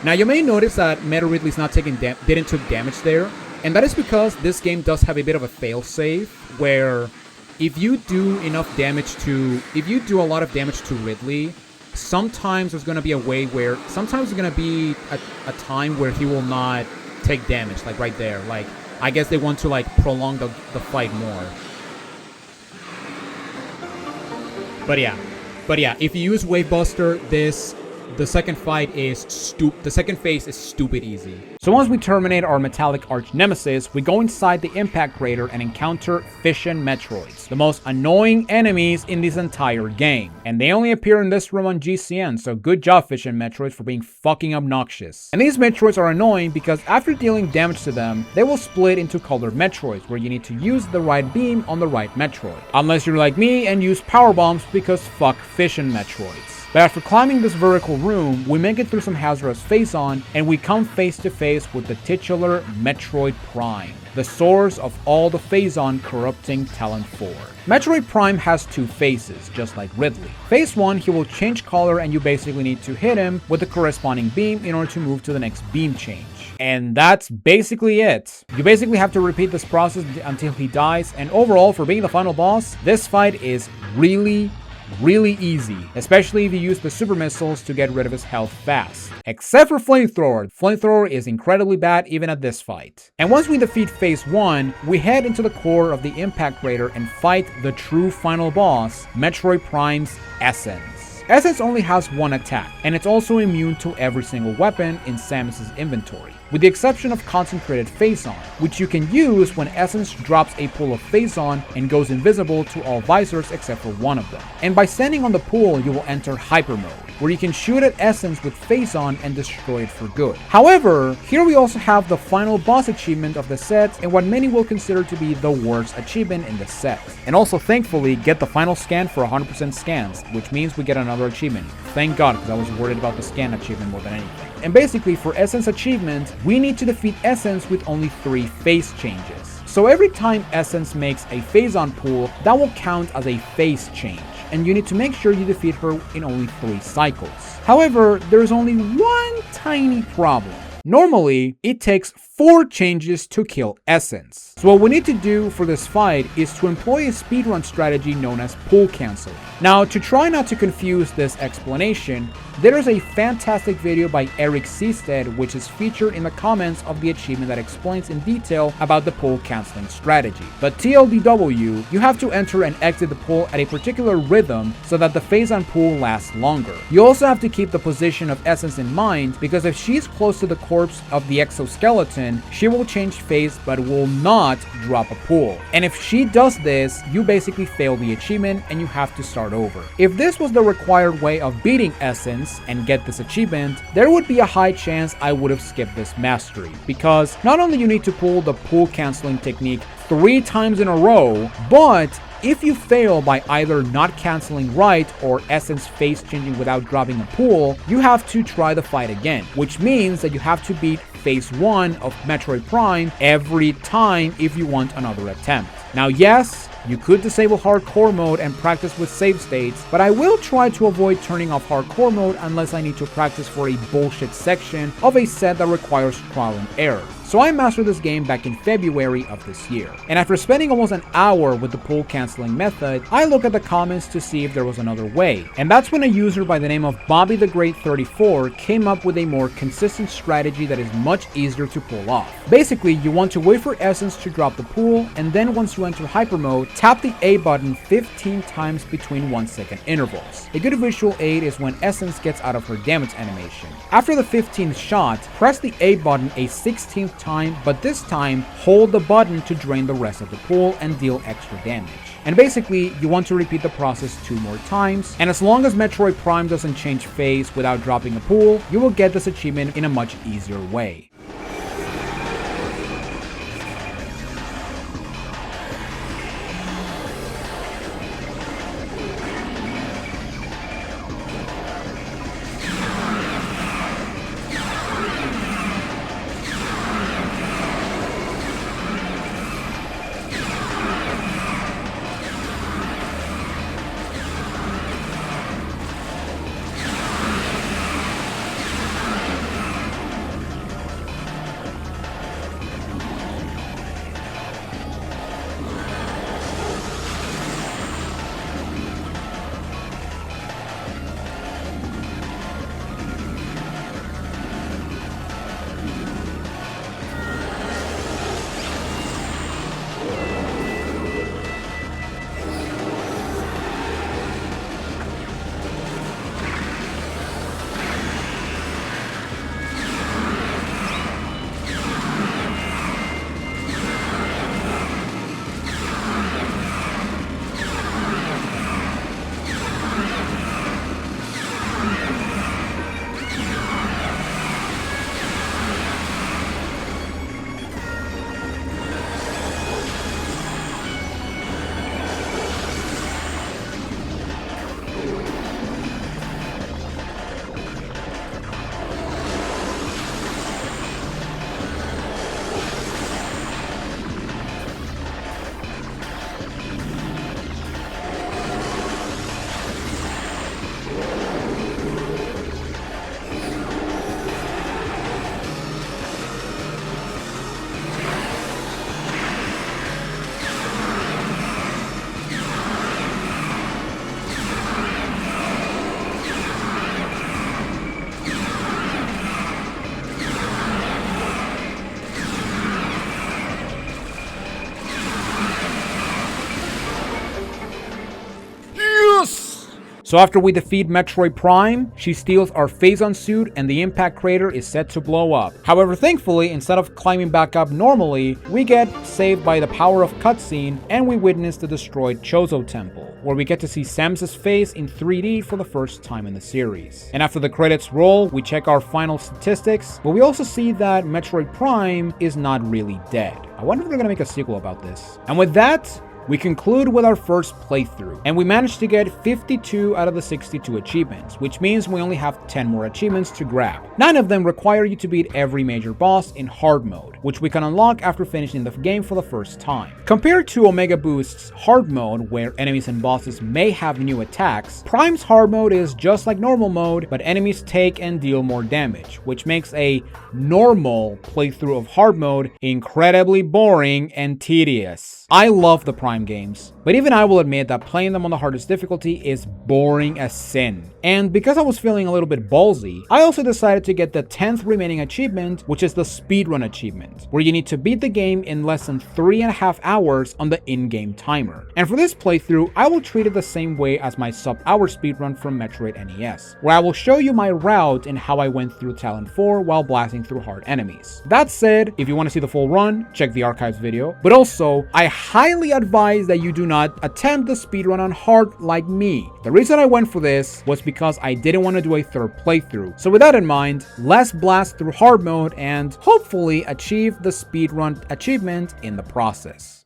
Now you may notice that Meta Ridley's not didn't took damage there, and that is because this game does have a bit of a failsafe where if you do a lot of damage to Ridley, sometimes there's gonna be a way where sometimes there's gonna be a time where he will not take damage, like right there. Like I guess they want to like prolong the fight more. But yeah, if you use Wavebuster, the second phase is stupid easy. So once we terminate our metallic arch nemesis, we go inside the impact crater and encounter fission Metroids, the most annoying enemies in this entire game. And they only appear in this room on GCN, so good job fission Metroids for being fucking obnoxious. And these Metroids are annoying because after dealing damage to them, they will split into colored Metroids where you need to use the right beam on the right Metroid. Unless you're like me and use power bombs because fuck fission Metroids. But after climbing this vertical room, we make it through some hazardous phase-on, and we come face to face with the titular Metroid Prime, the source of all the phase-on corrupting Tallon 4. Metroid Prime has 2 phases, just like Ridley. Phase 1, he will change color and you basically need to hit him with the corresponding beam in order to move to the next beam change. And that's basically it. You basically have to repeat this process until he dies, and overall, for being the final boss, this fight is really easy, especially if you use the super missiles to get rid of his health fast. Except for Flamethrower. Flamethrower is incredibly bad even at this fight. And once we defeat phase 1, we head into the core of the impact crater and fight the true final boss, Metroid Prime's Essence. Essence only has 1 attack, and it's also immune to every single weapon in Samus's inventory, with the exception of concentrated Phase-On, which you can use when Essence drops a pool of Phase-On and goes invisible to all visors except for one of them. And by standing on the pool, you will enter Hyper Mode, where you can shoot at Essence with Phase-On and destroy it for good. However, here we also have the final boss achievement of the set, and what many will consider to be the worst achievement in the set. And also, thankfully, get the final scan for 100% scans, which means we get another achievement. Thank God, because I was worried about the scan achievement more than anything. And basically, for Essence achievement, we need to defeat Essence with only 3 phase changes. So every time Essence makes a phase-on pool, that will count as a phase change, and you need to make sure you defeat her in only 3 cycles. However, there is only one tiny problem. Normally, it takes 4 changes to kill Essence. So what we need to do for this fight is to employ a speedrun strategy known as pool canceling. Now, to try not to confuse this explanation, there is a fantastic video by Eric Seastead which is featured in the comments of the achievement that explains in detail about the pool canceling strategy. But TLDW, you have to enter and exit the pool at a particular rhythm so that the phase-on pool lasts longer. You also have to keep the position of Essence in mind, because if she's close to the corpse of the exoskeleton, she will change phase but will not drop a pool. And if she does this, you basically fail the achievement and you have to start over. If this was the required way of beating Essence and get this achievement, there would be a high chance I would have skipped this mastery, because not only you need to pull the pool canceling technique 3 times in a row, but if you fail by either not canceling right or Essence phase changing without dropping a pool, you have to try the fight again, which means that you have to beat phase 1 of Metroid Prime every time if you want another attempt. Now yes, You could disable hardcore mode and practice with save states, but I will try to avoid turning off hardcore mode unless I need to practice for a bullshit section of a set that requires trial and error. So I mastered this game back in February of this year. And after spending almost an hour with the pull cancelling method, I look at the comments to see if there was another way. And that's when a user by the name of Bobby the Great 34 came up with a more consistent strategy that is much easier to pull off. Basically, you want to wait for Essence to drop the pool, and then once you enter hyper mode, tap the A button 15 times between 1-second intervals. A good visual aid is when Essence gets out of her damage animation. After the 15th shot, press the A button a 16th time, but this time hold the button to drain the rest of the pool and deal extra damage. And basically, you want to repeat the process 2 more times, and as long as Metroid Prime doesn't change phase without dropping a pool, you will get this achievement in a much easier way. So after we defeat Metroid Prime, she steals our Phazon suit and the impact crater is set to blow up. However, thankfully, instead of climbing back up normally, we get saved by the power of cutscene and we witness the destroyed Chozo Temple, where we get to see Samus's face in 3D for the first time in the series. And after the credits roll, we check our final statistics, but we also see that Metroid Prime is not really dead. I wonder if they're gonna make a sequel about this. And with that, we conclude with our first playthrough, and we managed to get 52 out of the 62 achievements, which means we only have 10 more achievements to grab. 9 of them require you to beat every major boss in hard mode, which we can unlock after finishing the game for the first time. Compared to Omega Boost's hard mode, where enemies and bosses may have new attacks, Prime's hard mode is just like normal mode, but enemies take and deal more damage, which makes a normal playthrough of hard mode incredibly boring and tedious. I love the Prime games, but even I will admit that playing them on the hardest difficulty is boring as sin. And because I was feeling a little bit ballsy, I also decided to get the 10th remaining achievement, which is the speedrun achievement, where you need to beat the game in less than 3.5 hours on the in-game timer. And for this playthrough, I will treat it the same way as my sub-hour speedrun from Metroid NES, where I will show you my route and how I went through Tallon 4 while blasting through hard enemies. That said, if you want to see the full run, check the archives video, but also, I highly advise that you do not attempt the speedrun on hard like me. The reason I went for this was because I didn't want to do a third playthrough. So with that in mind, let's blast through hard mode and hopefully achieve the speedrun achievement in the process.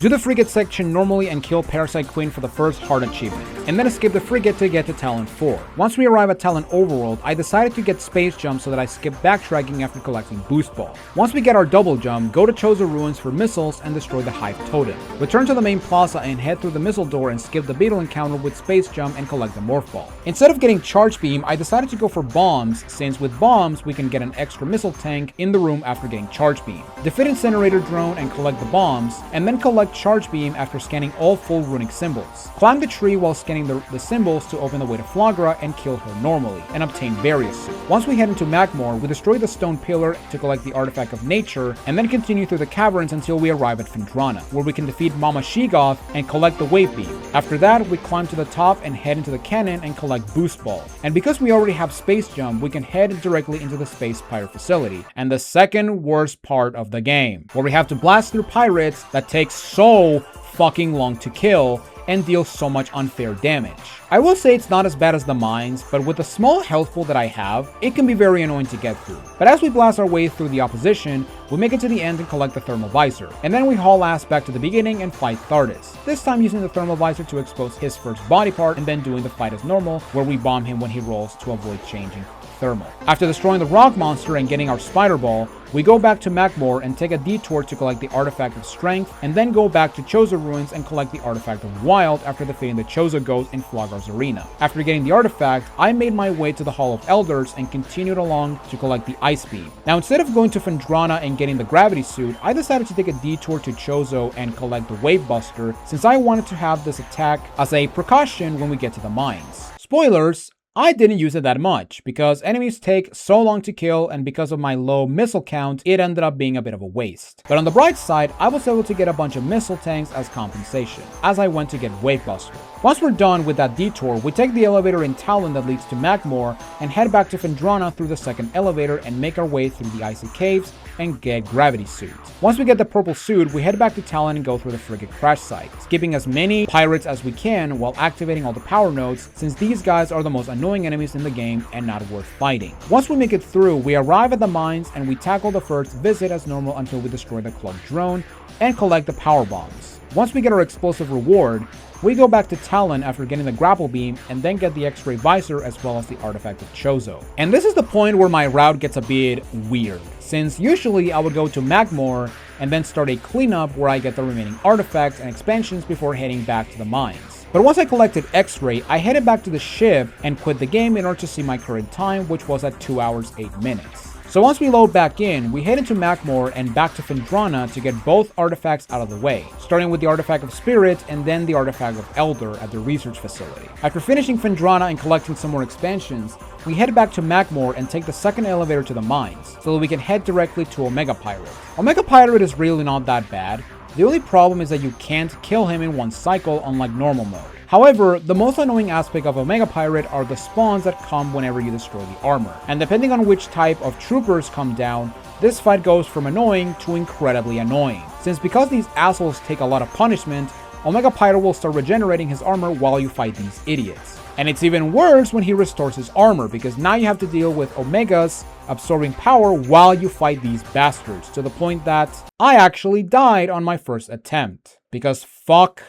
Do the frigate section normally and kill Parasite Queen for the first hard achievement, and then escape the frigate to get to Tallon 4. Once we arrive at Tallon Overworld, I decided to get Space Jump so that I skip backtracking after collecting Boost Ball. Once we get our double jump, go to Chozo Ruins for missiles and destroy the Hive Totem. Return to the main plaza and head through the missile door and skip the beetle encounter with Space Jump and collect the Morph Ball. Instead of getting Charge Beam, I decided to go for bombs, since with bombs we can get an extra missile tank in the room after getting Charge Beam. Defeat Incinerator Drone and collect the bombs, and then collect Charge Beam after scanning all full runic symbols. Climb the tree while scanning the symbols to open the way to Flagra and kill her normally, and obtain Various Suit. Once we head into Magmore, we destroy the stone pillar to collect the Artifact of Nature, and then continue through the caverns until we arrive at Phendrana, where we can defeat Mama Sheegoth and collect the Wave Beam. After that, we climb to the top and head into the cannon and collect Boost Ball. And because we already have Space Jump, we can head directly into the Space Pirate Facility, and the second worst part of the game, where we have to blast through pirates that takes so fucking long to kill and deal so much unfair damage. I will say it's not as bad as the mines, but with the small health pool that I have, it can be very annoying to get through. But as we blast our way through the opposition, we make it to the end and collect the Thermal Visor, and then we haul ass back to the beginning and fight Thardus, this time using the Thermal Visor to expose his first body part and then doing the fight as normal, where we bomb him when he rolls to avoid changing thermal. After destroying the rock monster and getting our spider ball, we go back to Magmore and take a detour to collect the Artifact of Strength, and then go back to Chozo Ruins and collect the Artifact of Wild after defeating the Chozo Ghost in Flagra's arena. After getting the artifact, I made my way to the Hall of Elders and continued along to collect the Ice Beam. Now, instead of going to Phendrana and getting the Gravity Suit, I decided to take a detour to Chozo and collect the Wave Buster, since I wanted to have this attack as a precaution when we get to the mines. Spoilers, I didn't use it that much, because enemies take so long to kill, and because of my low missile count, it ended up being a bit of a waste. But on the bright side, I was able to get a bunch of missile tanks as compensation, as I went to get Wave Buster. Once we're done with that detour, we take the elevator in Tallon that leads to Magmore, and head back to Phendrana through the second elevator and make our way through the icy caves and get Gravity Suit. Once we get the purple suit, we head back to Tallon and go through the frigate crash site, skipping as many pirates as we can while activating all the power nodes, since these guys are the most annoying enemies in the game and not worth fighting. Once we make it through, we arrive at the mines and we tackle the first visit as normal until we destroy the cloaked drone and collect the power bombs. Once we get our explosive reward, we go back to Tallon after getting the grapple beam and then get the X-ray visor as well as the artifact of Chozo. And this is the point where my route gets a bit weird, since usually I would go to Magmore and then start a cleanup where I get the remaining artifacts and expansions before heading back to the mines. But once I collected X-ray, I headed back to the ship and quit the game in order to see my current time, which was at 2 hours 8 minutes. So once we load back in, we head into Magmore and back to Phendrana to get both artifacts out of the way, starting with the Artifact of Spirit and then the Artifact of Elder at the research facility. After finishing Phendrana and collecting some more expansions, we head back to Magmore and take the second elevator to the mines, so that we can head directly to Omega Pirate. Omega Pirate is really not that bad. The only problem is that you can't kill him in one cycle, unlike normal mode. However, the most annoying aspect of Omega Pirate are the spawns that come whenever you destroy the armor. And depending on which type of troopers come down, this fight goes from annoying to incredibly annoying. Since because these assholes take a lot of punishment, Omega Pirate will start regenerating his armor while you fight these idiots. And it's even worse when he restores his armor, because now you have to deal with Omegas absorbing power while you fight these bastards, to the point that I actually died on my first attempt. Because fuck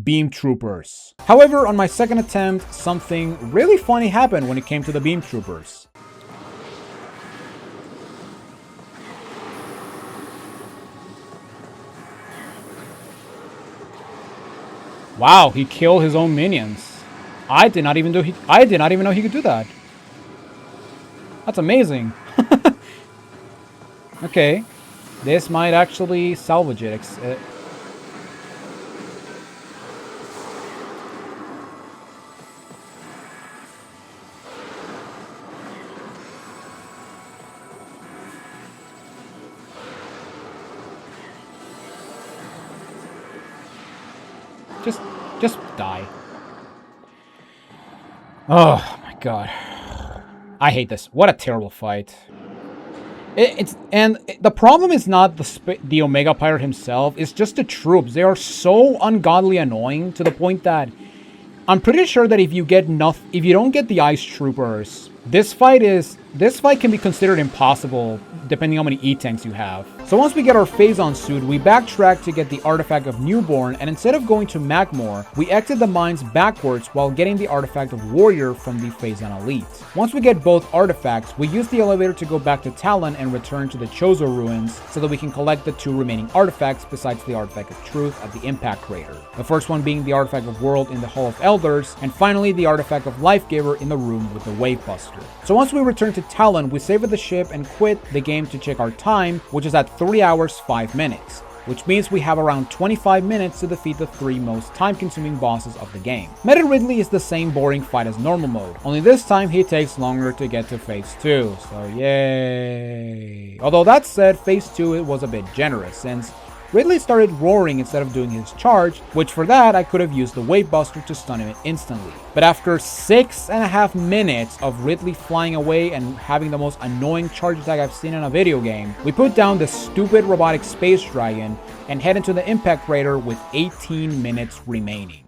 beam troopers. However, on my second attempt, something really funny happened when it came to the beam troopers. Wow, he killed his own minions. I did not even know he could do that. That's amazing. Okay, this might actually salvage it. Just die. Oh my god. I hate this. What a terrible fight. And the problem is not the Omega Pirate himself, it's just the troops. They are so ungodly annoying to the point that I'm pretty sure that if you don't get the Ice Troopers This fight can be considered impossible depending on how many E-tanks you have. So once we get our Phazon suit, we backtrack to get the artifact of Newborn, and instead of going to Magmor, we exit the mines backwards while getting the artifact of Warrior from the Phazon Elite. Once we get both artifacts, we use the elevator to go back to Tallon and return to the Chozo ruins so that we can collect the 2 remaining artifacts besides the artifact of Truth at the Impact Crater. The first one being the artifact of World in the Hall of Elders, and finally the artifact of Life Giver in the room with the Wavebuster. So once we return to Tallon, we save the ship and quit the game to check our time, which is at 3 hours 5 minutes, which means we have around 25 minutes to defeat the 3 most time-consuming bosses of the game. Meta Ridley is the same boring fight as normal mode, only this time he takes longer to get to phase 2, so yay. Although that said, phase 2 it was a bit generous, since Ridley started roaring instead of doing his charge, which for that I could have used the Wavebuster to stun him instantly. But after 6.5 minutes of Ridley flying away and having the most annoying charge attack I've seen in a video game, we put down the stupid robotic space dragon and head into the Impact Crater with 18 minutes remaining.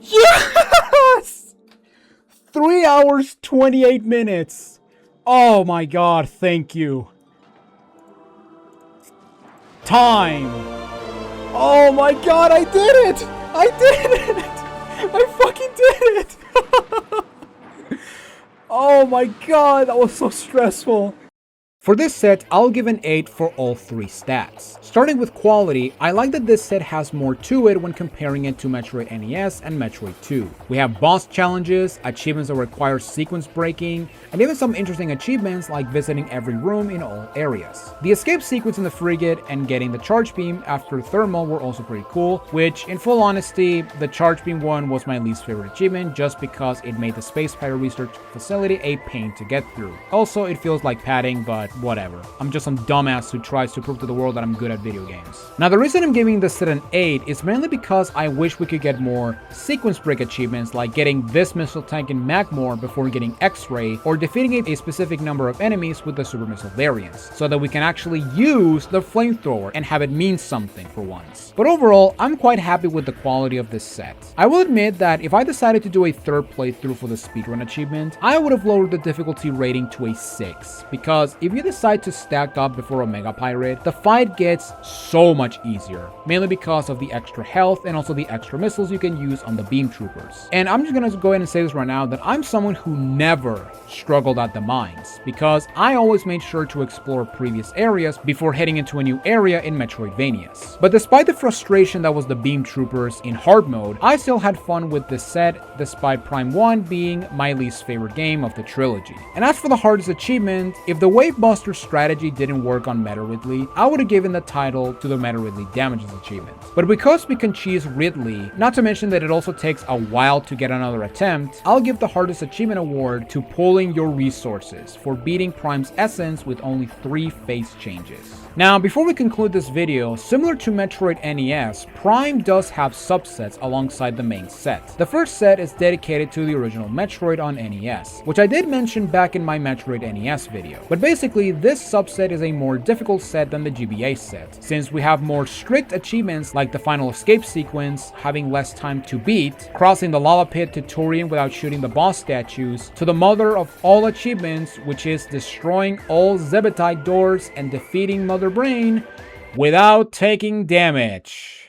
Yes! 3 hours, 28 minutes. Oh my god, thank you. Time. Oh my god, I did it! I did it! I fucking did it! Oh my god, that was so stressful. For this set, I'll give an 8 for all 3 stats. Starting with quality, I like that this set has more to it when comparing it to Metroid NES and Metroid 2. We have boss challenges, achievements that require sequence breaking, and even some interesting achievements like visiting every room in all areas. The escape sequence in the frigate and getting the charge beam after thermal were also pretty cool, which in full honesty, the charge beam one was my least favorite achievement just because it made the Space Pirate Research Facility a pain to get through. Also, it feels like padding, but whatever. I'm just some dumbass who tries to prove to the world that I'm good at video games. Now, the reason I'm giving this set an 8 is mainly because I wish we could get more sequence break achievements like getting this missile tank in Magmor before getting X-Ray, or defeating a specific number of enemies with the super missile variants, so that we can actually use the flamethrower and have it mean something for once. But overall, I'm quite happy with the quality of this set. I will admit that if I decided to do a third playthrough for the speedrun achievement, I would have lowered the difficulty rating to a 6, because if you you decide to stack up before Omega Pirate, the fight gets so much easier, mainly because of the extra health and also the extra missiles you can use on the beam troopers. And I'm just gonna go ahead and say this right now, that I'm someone who never struggled at the mines, because I always made sure to explore previous areas before heading into a new area in Metroidvanias. But despite the frustration that was the beam troopers in hard mode, I still had fun with this set, despite Prime 1 being my least favorite game of the trilogy. And as for the hardest achievement, if the Wave Buster strategy didn't work on Meta Ridley, I would have given the title to the Meta Ridley Damages achievement. But because we can cheese Ridley, not to mention that it also takes a while to get another attempt, I'll give the hardest achievement award to pulling your resources for beating Prime's essence with only 3 face changes. Now, before we conclude this video, similar to Metroid NES, Prime does have subsets alongside the main set. The first set is dedicated to the original Metroid on NES, which I did mention back in my Metroid NES video. But basically, this subset is a more difficult set than the GBA set, since we have more strict achievements like the final escape sequence, having less time to beat, crossing the lava pit to Turian without shooting the boss statues, to the mother of all achievements, which is destroying all Zebetite doors and defeating Mother Brain without taking damage.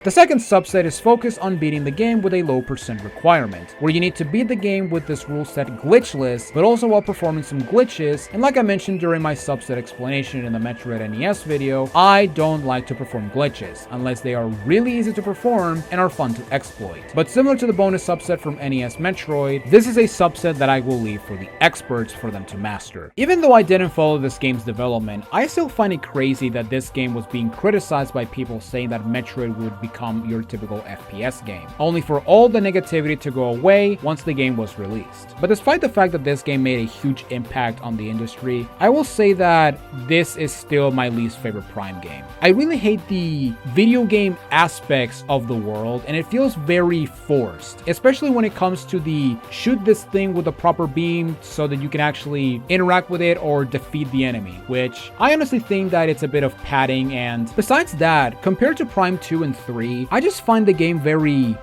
The second subset is focused on beating the game with a low % requirement, where you need to beat the game with this rule set glitchless, but also while performing some glitches, and like I mentioned during my subset explanation in the Metroid NES video, I don't like to perform glitches, unless they are really easy to perform and are fun to exploit. But similar to the bonus subset from NES Metroid, this is a subset that I will leave for the experts for them to master. Even though I didn't follow this game's development, I still find it crazy that this game was being criticized by people saying that Metroid would become your typical FPS game, only for all the negativity to go away once the game was released. But despite the fact that this game made a huge impact on the industry, I will say that this is still my least favorite Prime game. I really hate the video game aspects of the world, and it feels very forced, especially when it comes to the shoot this thing with a proper beam so that you can actually interact with it or defeat the enemy, which I honestly think that it's a bit of padding. And besides that, compared to Prime 2 and 3, I just find the game very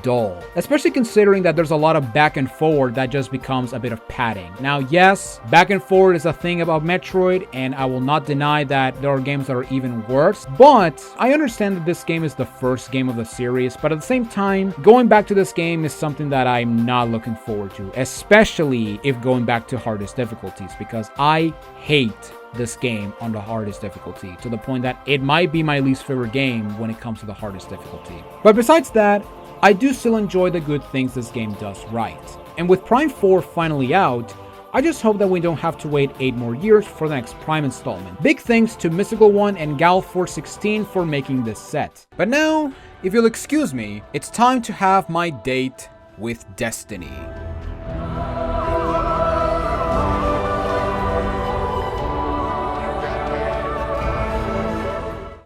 dull, especially considering that there's a lot of back and forward that just becomes a bit of padding. Now, yes, back and forward is a thing about Metroid, and I will not deny that there are games that are even worse, but I understand that this game is the first game of the series, but at the same time, going back to this game is something that I'm not looking forward to, especially if going back to hardest difficulties, because I hate this game on the hardest difficulty, to the point that it might be my least favorite game when it comes to the hardest difficulty. But besides that, I do still enjoy the good things this game does right. And with Prime 4 finally out, I just hope that we don't have to wait 8 more years for the next Prime installment. Big thanks to Mystical One and Gal416 for making this set. But now, if you'll excuse me, it's time to have my date with Destiny.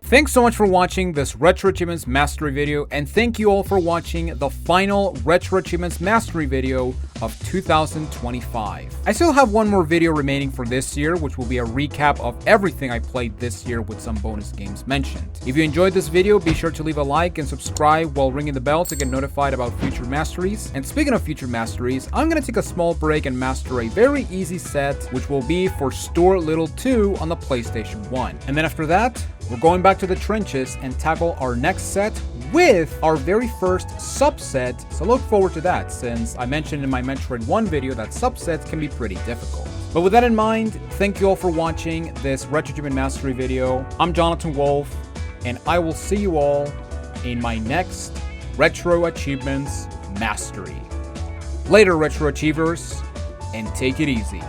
Thanks so much for watching this Retro Achievements Mastery video, and thank you all for watching the final Retro Achievements Mastery video of 2025. I still have one more video remaining for this year, which will be a recap of everything I played this year with some bonus games mentioned. If you enjoyed this video, be sure to leave a like and subscribe while ringing the bell to get notified about future masteries. And speaking of future masteries, I'm gonna take a small break and master a very easy set, which will be for Stuart Little 2 on the PlayStation 1. And then after that, we're going back to the trenches and tackle our next set with our very first subset, so look forward to that, since I mentioned in my Metroid 1 video that subsets can be pretty difficult. But with that in mind, thank you all for watching this Retro Achievement Mastery video. I'm Jonathan Wolf, and I will see you all in my next Retro Achievements Mastery. Later, Retro Achievers, and take it easy.